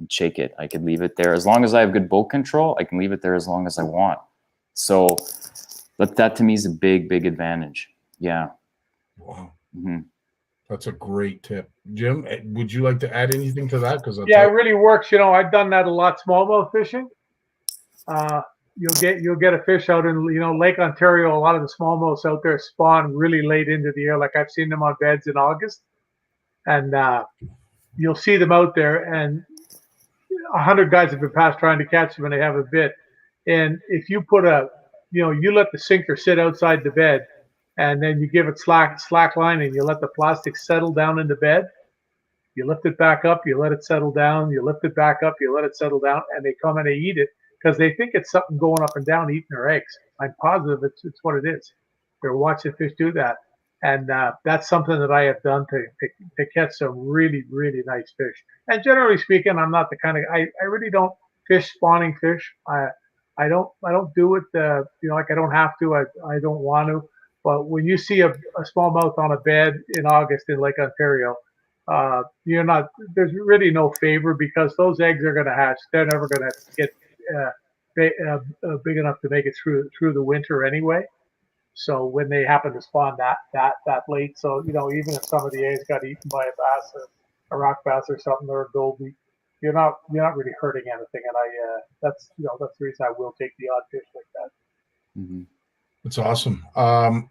Shake it. I could leave it there. As long as I have good boat control, I can leave it there as long as I want. So that to me is a big, big advantage. Yeah. Wow. Mm-hmm. That's a great tip. Jim, would you like to add anything to that? Because yeah, it really works. You know, I've done that a lot smallmouth fishing. You'll get a fish out in, you know, Lake Ontario. A lot of the smallmouths out there spawn really late into the year. Like I've seen them on beds in August, and you'll see them out there, and 100 guys have been past trying to catch them, and they have a bit. And if you put you let the sinker sit outside the bed, and then you give it slack line, and you let the plastic settle down in the bed. You lift it back up, you let it settle down, you lift it back up, you let it settle down, and they come and they eat it because they think it's something going up and down eating their eggs. I'm positive it's what it is. They're watching fish do that. And that's something that I have done to catch some really, really nice fish. And generally speaking, I'm not the kind of, I really don't fish spawning fish. I don't do it, like I don't have to, I don't want to. But when you see a smallmouth on a bed in August in Lake Ontario, there's really no favor, because those eggs are going to hatch. They're never going to get big enough to make it through the winter anyway. So when they happen to spawn that late, so even if some of the eggs got eaten by a bass or a rock bass or something, or a goldie, you're not really hurting anything. And that's the reason I will take the odd fish like that. Mm-hmm. That's awesome.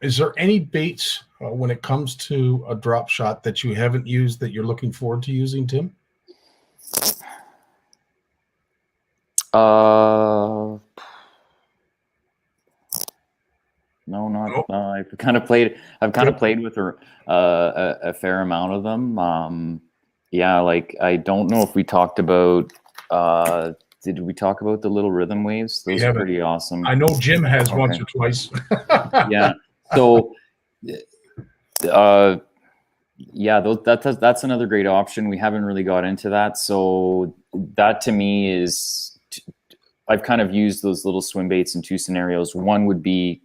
Is there any baits when it comes to a drop shot that you haven't used that you're looking forward to using, Tim? No, not. I've kind of played with a fair amount of them. Yeah, like I don't know if we talked about. Did we talk about the little rhythm waves? Those are pretty awesome. I know Jim has once or twice. Yeah. So, that's another great option. We haven't really got into that. So that to me is, I've kind of used those little swim baits in two scenarios. One would be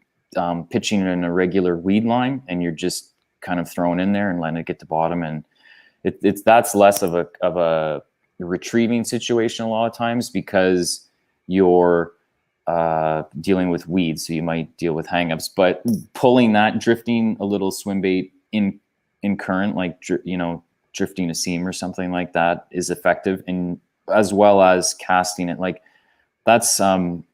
pitching in a regular weed line, and you're just kind of throwing in there and letting it get to bottom, and that's less of a retrieving situation a lot of times, because you're dealing with weeds, so you might deal with hangups. But pulling that, drifting a little swim bait in current, like drifting a seam or something like that, is effective, and as well as casting it. Like that's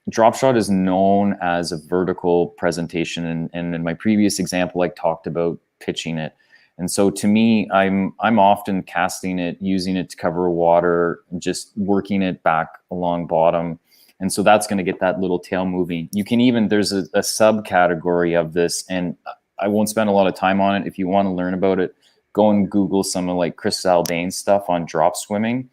drop shot is known as a vertical presentation, and in my previous example I talked about pitching it. And so to me, I'm often casting it, using it to cover water, just working it back along bottom. And so that's going to get that little tail moving. You can even, there's a subcategory of this, and I won't spend a lot of time on it. If you want to learn about it, go and Google some of like Chris Aldane's stuff on drop swimming.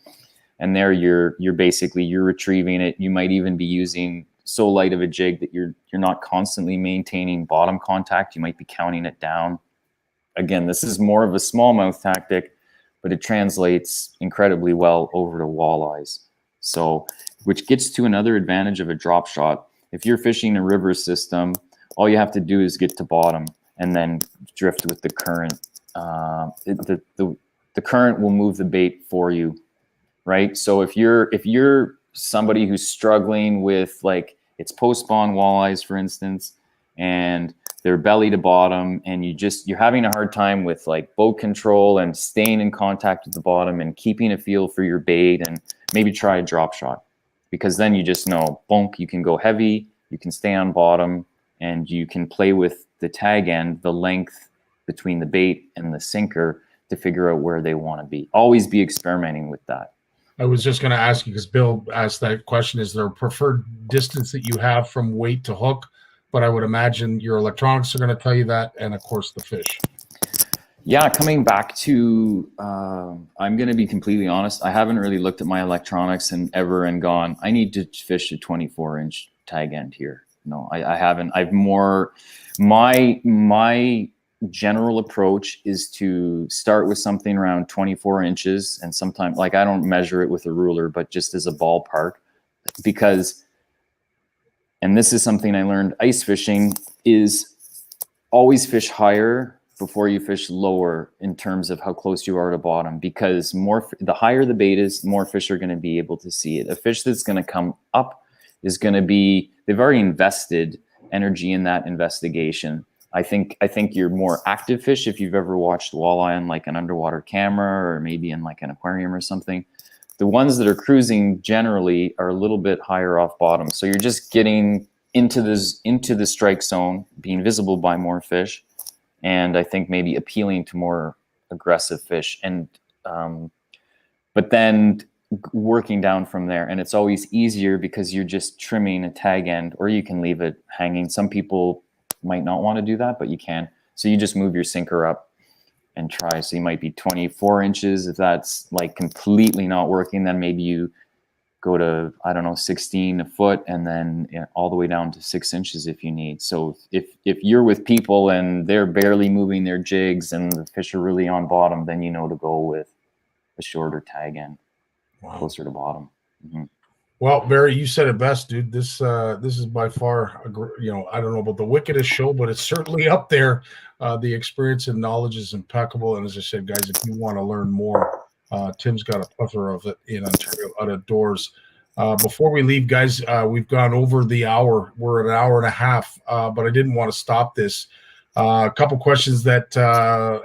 And there you're retrieving it. You might even be using so light of a jig that you're not constantly maintaining bottom contact. You might be counting it down. Again, this is more of a smallmouth tactic, but it translates incredibly well over to walleyes. So, which gets to another advantage of a drop shot. If you're fishing a river system, all you have to do is get to bottom and then drift with the current. The current will move the bait for you, right? So if you're somebody who's struggling with, like, it's post-spawn walleyes, for instance, and they're belly to bottom, and you're having a hard time with like boat control and staying in contact with the bottom and keeping a feel for your bait, and maybe try a drop shot, because then you just know, bonk, you can go heavy, you can stay on bottom, and you can play with the tag end, the length between the bait and the sinker, to figure out where they want to be. Always be experimenting with that. I was just going to ask you, because Bill asked that question, is there a preferred distance that you have from weight to hook? But I would imagine your electronics are going to tell you that, and of course the fish. Yeah, coming back to, I'm going to be completely honest, I haven't really looked at my electronics and gone, I need to fish a 24-inch tag end here. No, I haven't. I've more, my general approach is to start with something around 24 inches, and sometimes, like, I don't measure it with a ruler, but just as a ballpark, because, and this is something I learned ice fishing, is always fish higher before you fish lower in terms of how close you are to bottom, because the higher the bait is, the more fish are going to be able to see it. A fish that's going to come up is going to be, they've already invested energy in that investigation. I think you're more active fish, if you've ever watched walleye on like an underwater camera or maybe in like an aquarium or something. The ones that are cruising generally are a little bit higher off bottom. So you're just getting into the strike zone, being visible by more fish, and I think maybe appealing to more aggressive fish. And but then working down from there, and it's always easier because you're just trimming a tag end, or you can leave it hanging. Some people might not want to do that, but you can. So you just move your sinker up and try. So you might be 24 inches. If that's like completely not working, then maybe you go to, I don't know, 16 a foot, and then all the way down to 6 inches if you need. So if you're with people and they're barely moving their jigs and the fish are really on bottom, then you know to go with a shorter tag end, closer to bottom. Mm-hmm. Well, Barry, you said it best, dude. This is by far, I don't know about the wickedest show, but it's certainly up there. The experience and knowledge is impeccable. And as I said, guys, if you want to learn more, Tim's got a plethora of it in Ontario Out of Doors. Before we leave, guys, we've gone over the hour. We're at an hour and a half, but I didn't want to stop this. A couple questions that,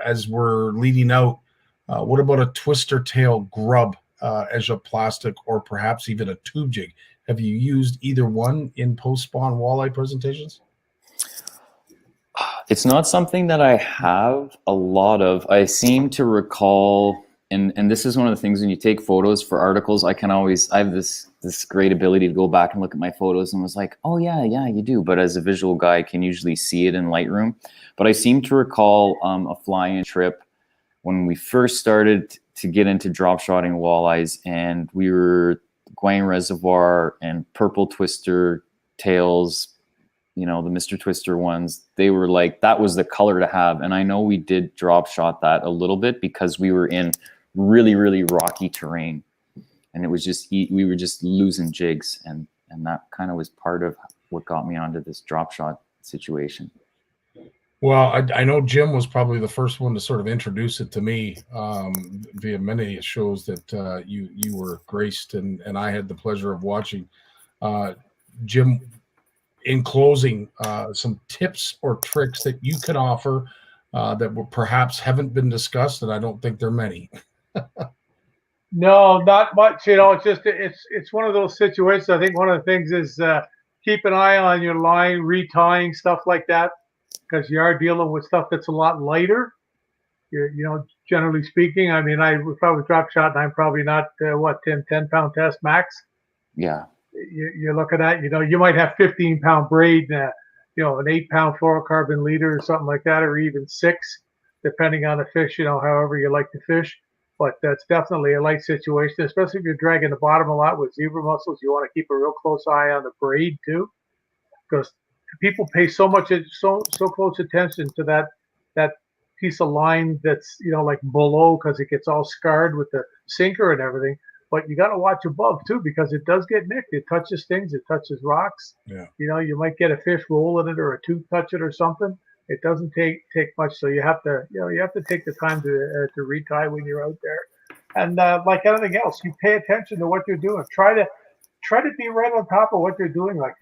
as we're leading out, what about a twister tail grub? As a plastic, or perhaps even a tube jig? Have you used either one in post-spawn walleye presentations? It's not something that I have a lot of. I seem to recall, and this is one of the things when you take photos for articles, I have this great ability to go back and look at my photos and was like, oh yeah, you do. But as a visual guy, I can usually see it in Lightroom. But I seem to recall a fly-in trip when we first started to get into drop shotting walleyes, and we were Guang Reservoir and purple twister tails, the Mr. Twister ones. They were like, that was the color to have. And I know we did drop shot that a little bit because we were in really, really rocky terrain, and it was just, we were just losing jigs. And that kind of was part of what got me onto this drop shot situation. Well, I know Jim was probably the first one to sort of introduce it to me via many shows that you were graced, and I had the pleasure of watching. Jim, in closing, some tips or tricks that you can offer that perhaps haven't been discussed, and I don't think there are many. No, not much. It's just it's one of those situations. I think one of the things is keep an eye on your line, retying, stuff like that, because you are dealing with stuff that's a lot lighter. Generally speaking. I mean, if I was drop shot, and I'm probably not 10-pound test max. Yeah. You're looking at, you might have 15-pound braid, an 8-pound fluorocarbon leader or something like that, or even 6, depending on the fish. However you like to fish. But that's definitely a light situation, especially if you're dragging the bottom a lot with zebra mussels. You want to keep a real close eye on the braid too, because people pay so close attention to that piece of line that's like below, because it gets all scarred with the sinker and everything. But you got to watch above too, because it does get nicked. It touches things. It touches rocks. Yeah. You might get a fish roll in it or a tooth touch it or something. It doesn't take much, so you have to take the time to retie when you're out there. And like anything else, you pay attention to what you're doing. Try to be right on top of what you're doing. Like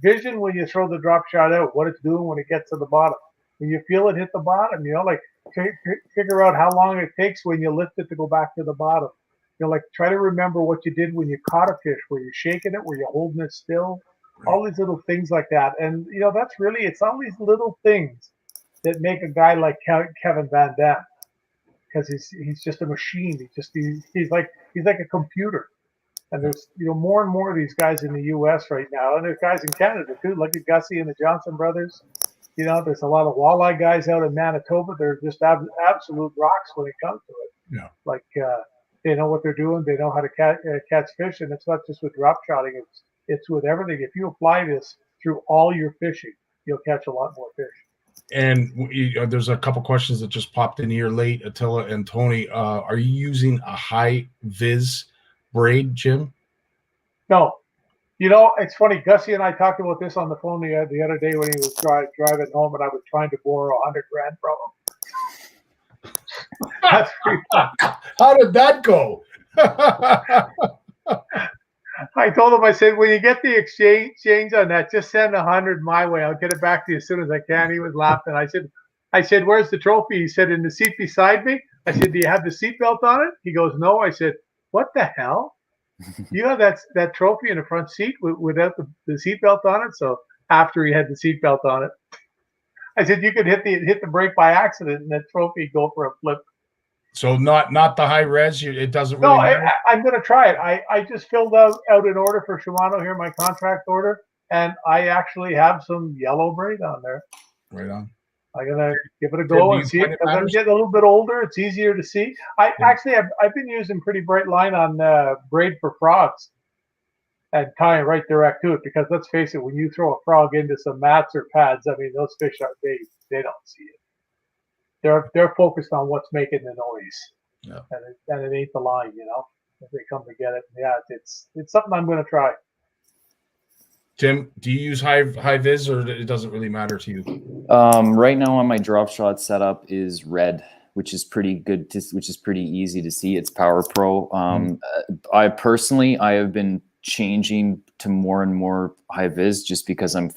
vision when you throw the drop shot out, what it's doing when it gets to the bottom. When you feel it hit the bottom, like figure out how long it takes when you lift it to go back to the bottom. Like try to remember what you did when you caught a fish. Were you shaking it? Were you holding it still? All these little things like that. And, that's really, it's all these little things that make a guy like Kevin Van Dam, because he's just a machine. He's like a computer. And there's more and more of these guys in the U.S. right now, and there's guys in Canada too. Look at Gussie and the Johnson brothers. There's a lot of walleye guys out in Manitoba. They're just absolute rocks when it comes to it. Yeah. Like they know what they're doing. They know how to catch fish, and it's not just with drop shotting. It's with everything. If you apply this through all your fishing, you'll catch a lot more fish. And there's a couple questions that just popped in here late. Attila and Tony, are you using a high vis braid, Jim? No. It's funny. Gussie and I talked about this on the phone the other day when he was driving home, and I was trying to borrow $100,000 from him. That's pretty fun. How did that go? I told him, I said, when you get the exchange on that, just send 100 my way. I'll get it back to you as soon as I can. He was laughing. I said, where's the trophy? He said, in the seat beside me. I said, do you have the seatbelt on it? He goes, no. I said, what the hell? That's that trophy in the front seat without the seatbelt on it. So after he had the seatbelt on it, I said, you could hit the brake by accident and that trophy go for a flip. So not the high res. It doesn't really matter. I'm going to try it. I just filled out an order for Shimano here, my contract order, and I actually have some yellow braid on there. Right on. I'm gonna give it a go and see it, because I'm getting a little bit older. It's easier to see. I've been using pretty bright line on braid for frogs and tying right direct to it, because let's face it, when you throw a frog into some mats or pads, I mean, those fish they don't see it. They're focused on what's making the noise, and it ain't the line, if they come to get it. Yeah, it's something I'm going to try. Tim, do you use high vis, or it doesn't really matter to you? Right now on my drop shot setup is red, which is pretty good, which is pretty easy to see. It's Power Pro. I have been changing to more and more high vis just because I'm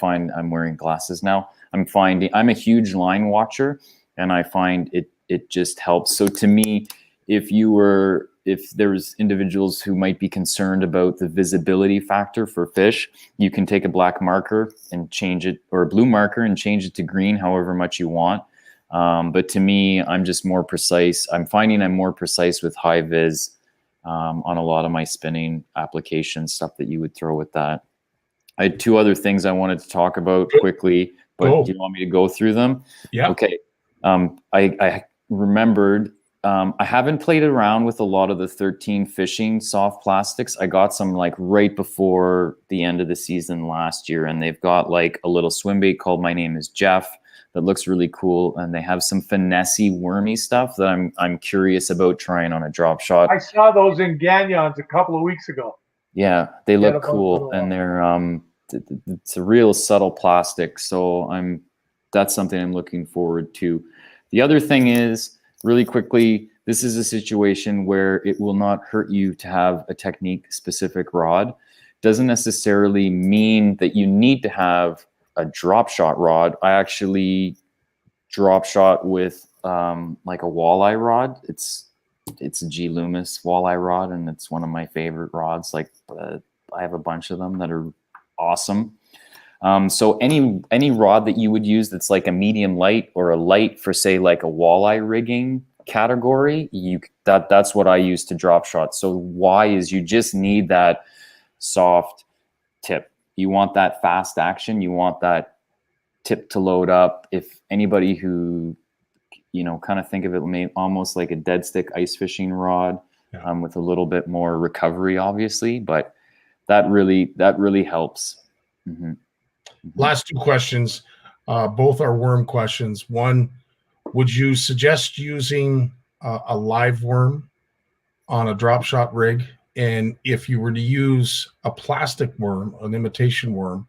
wearing glasses now. I'm a huge line watcher, and I find it just helps. So to me, if there's individuals who might be concerned about the visibility factor for fish, you can take a black marker and change it, or a blue marker and change it to green, however much you want. But to me, I'm just more precise. I'm finding I'm more precise with high vis on a lot of my spinning applications, stuff that you would throw with that. I had two other things I wanted to talk about quickly, but do you want me to go through them? Yeah. Okay. I remembered, I haven't played around with a lot of the 13 fishing soft plastics. I got some like right before the end of the season last year, and they've got like a little swim bait called My Name is Jeff that looks really cool, and they have some finessey wormy stuff that I'm curious about trying on a drop shot. I saw those in Gagnons a couple of weeks ago. Yeah, they look cool, and they're it's a real subtle plastic, so that's something I'm looking forward to. The other thing is, really quickly, this is a situation where it will not hurt you to have a technique-specific rod. Doesn't necessarily mean that you need to have a drop shot rod. I actually drop shot with like a walleye rod. It's a G Loomis walleye rod, and it's one of my favorite rods. Like I have a bunch of them that are awesome. So any rod that you would use that's like a medium light or a light for, say, like a walleye rigging category, that's what I use to drop shot. So why is you just need that soft tip. You want that fast action. You want that tip to load up. If anybody who, kind of think of it almost like a dead stick ice fishing rod, with a little bit more recovery, obviously, but that really helps. Mm-hmm. Last two questions. Both are worm questions. One, would you suggest using a live worm on a drop shot rig? And if you were to use a plastic worm, an imitation worm,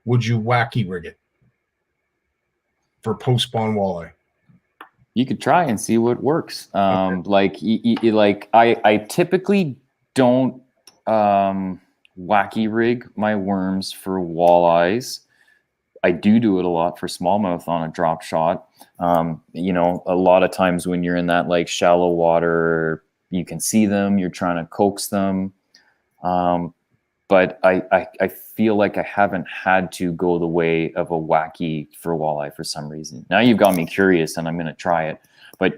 would you wacky rig it for post-spawn walleye? You could try and see what works. Okay. I typically don't wacky rig my worms for walleyes. I do it a lot for smallmouth on a drop shot. You know, a lot of times when you're in that like shallow water, you can see them, you're trying to coax them. But I feel like I haven't had to go the way of a wacky for walleye for some reason. Now you've got me curious and I'm going to try it. But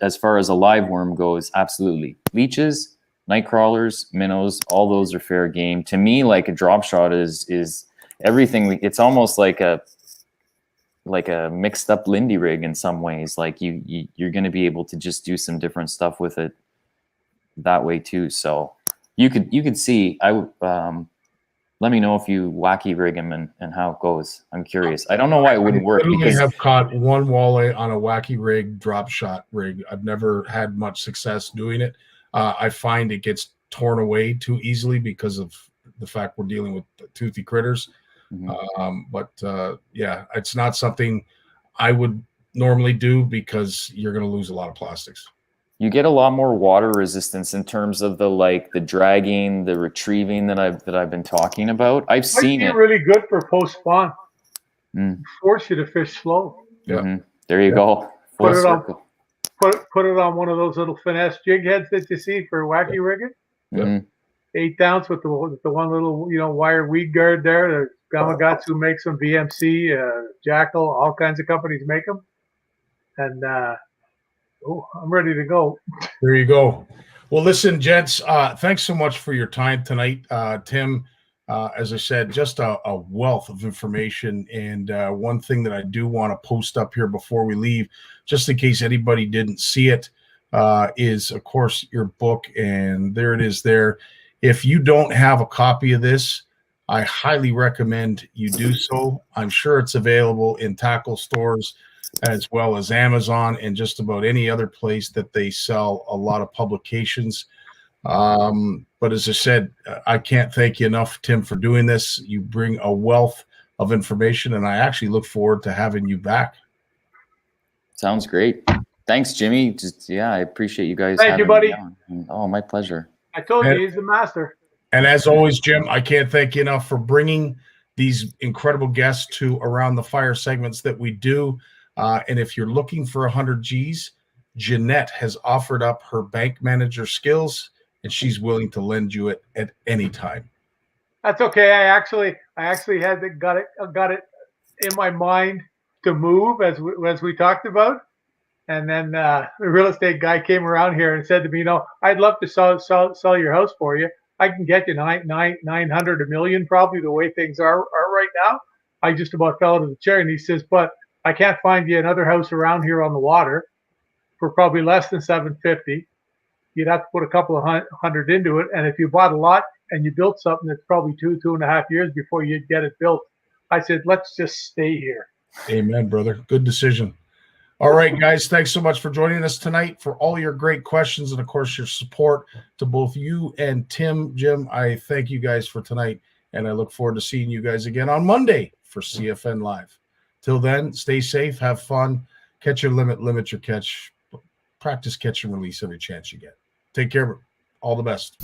as far as a live worm goes, absolutely. Leeches, night crawlers, minnows, all those are fair game. To me, like a drop shot is everything. It's almost like a mixed up Lindy rig in some ways. Like you're going to be able to just do some different stuff with it that way too. So you could see. Let me know if you wacky rig them and how it goes. I'm curious. I don't know why it wouldn't work. I have caught one walleye on a wacky rig, drop shot rig. I've never had much success doing it. I find it gets torn away too easily because of the fact we're dealing with toothy critters. Mm-hmm. Yeah, it's not something I would normally do because you're going to lose a lot of plastics. You get a lot more water resistance in terms of the dragging, the retrieving that I've been talking about. I've seen it. Really good for post spawn. Force you to fish slow. Yeah. Mm-hmm. There you go. Put it on one of those little finesse jig heads that you see for wacky rigging. Mm-hmm. 8 ounce with the one little wire weed guard there. The Gamakatsu makes them, VMC, Jackal, all kinds of companies make them. And I'm ready to go. There you go. Well, listen, gents, thanks so much for your time tonight. Tim, as I said, just a wealth of information. And one thing that I do want to post up here before we leave, just in case anybody didn't see it, is, of course, your book. And there it is there. If you don't have a copy of this, I highly recommend you do so. I'm sure it's available in tackle stores as well as Amazon and just about any other place that they sell a lot of publications. But as I said, I can't thank you enough, Tim, for doing this. You bring a wealth of information, and I actually look forward to having you back. Sounds great. Thanks, Jimmy. I appreciate you guys. Thank you, buddy. Oh, my pleasure. I told you he's the master. And as always, Jim, I can't thank you enough for bringing these incredible guests to Around the Fire segments that we do. And if you're looking for 100 G's, Jeanette has offered up her bank manager skills, and she's willing to lend you it at any time. That's okay. I actually got it in my mind to move as we talked about, and then the real estate guy came around here and said to me, I'd love to sell your house for you. I can get you 900, $1 million, probably the way things are right now. I just about fell out of the chair, and he says, but I can't find you another house around here on the water for probably less than $750. You'd have to put a couple of hundred into it. And if you bought a lot and you built something, that's probably 2.5 years before you'd get it built. I said, let's just stay here. Amen, brother. Good decision. All right, guys, thanks so much for joining us tonight, for all your great questions and, of course, your support to both you and Tim. Jim, I thank you guys for tonight, and I look forward to seeing you guys again on Monday for CFN Live. Till then, stay safe, have fun, catch your limit your catch, practice catch and release every chance you get. Take care. All the best.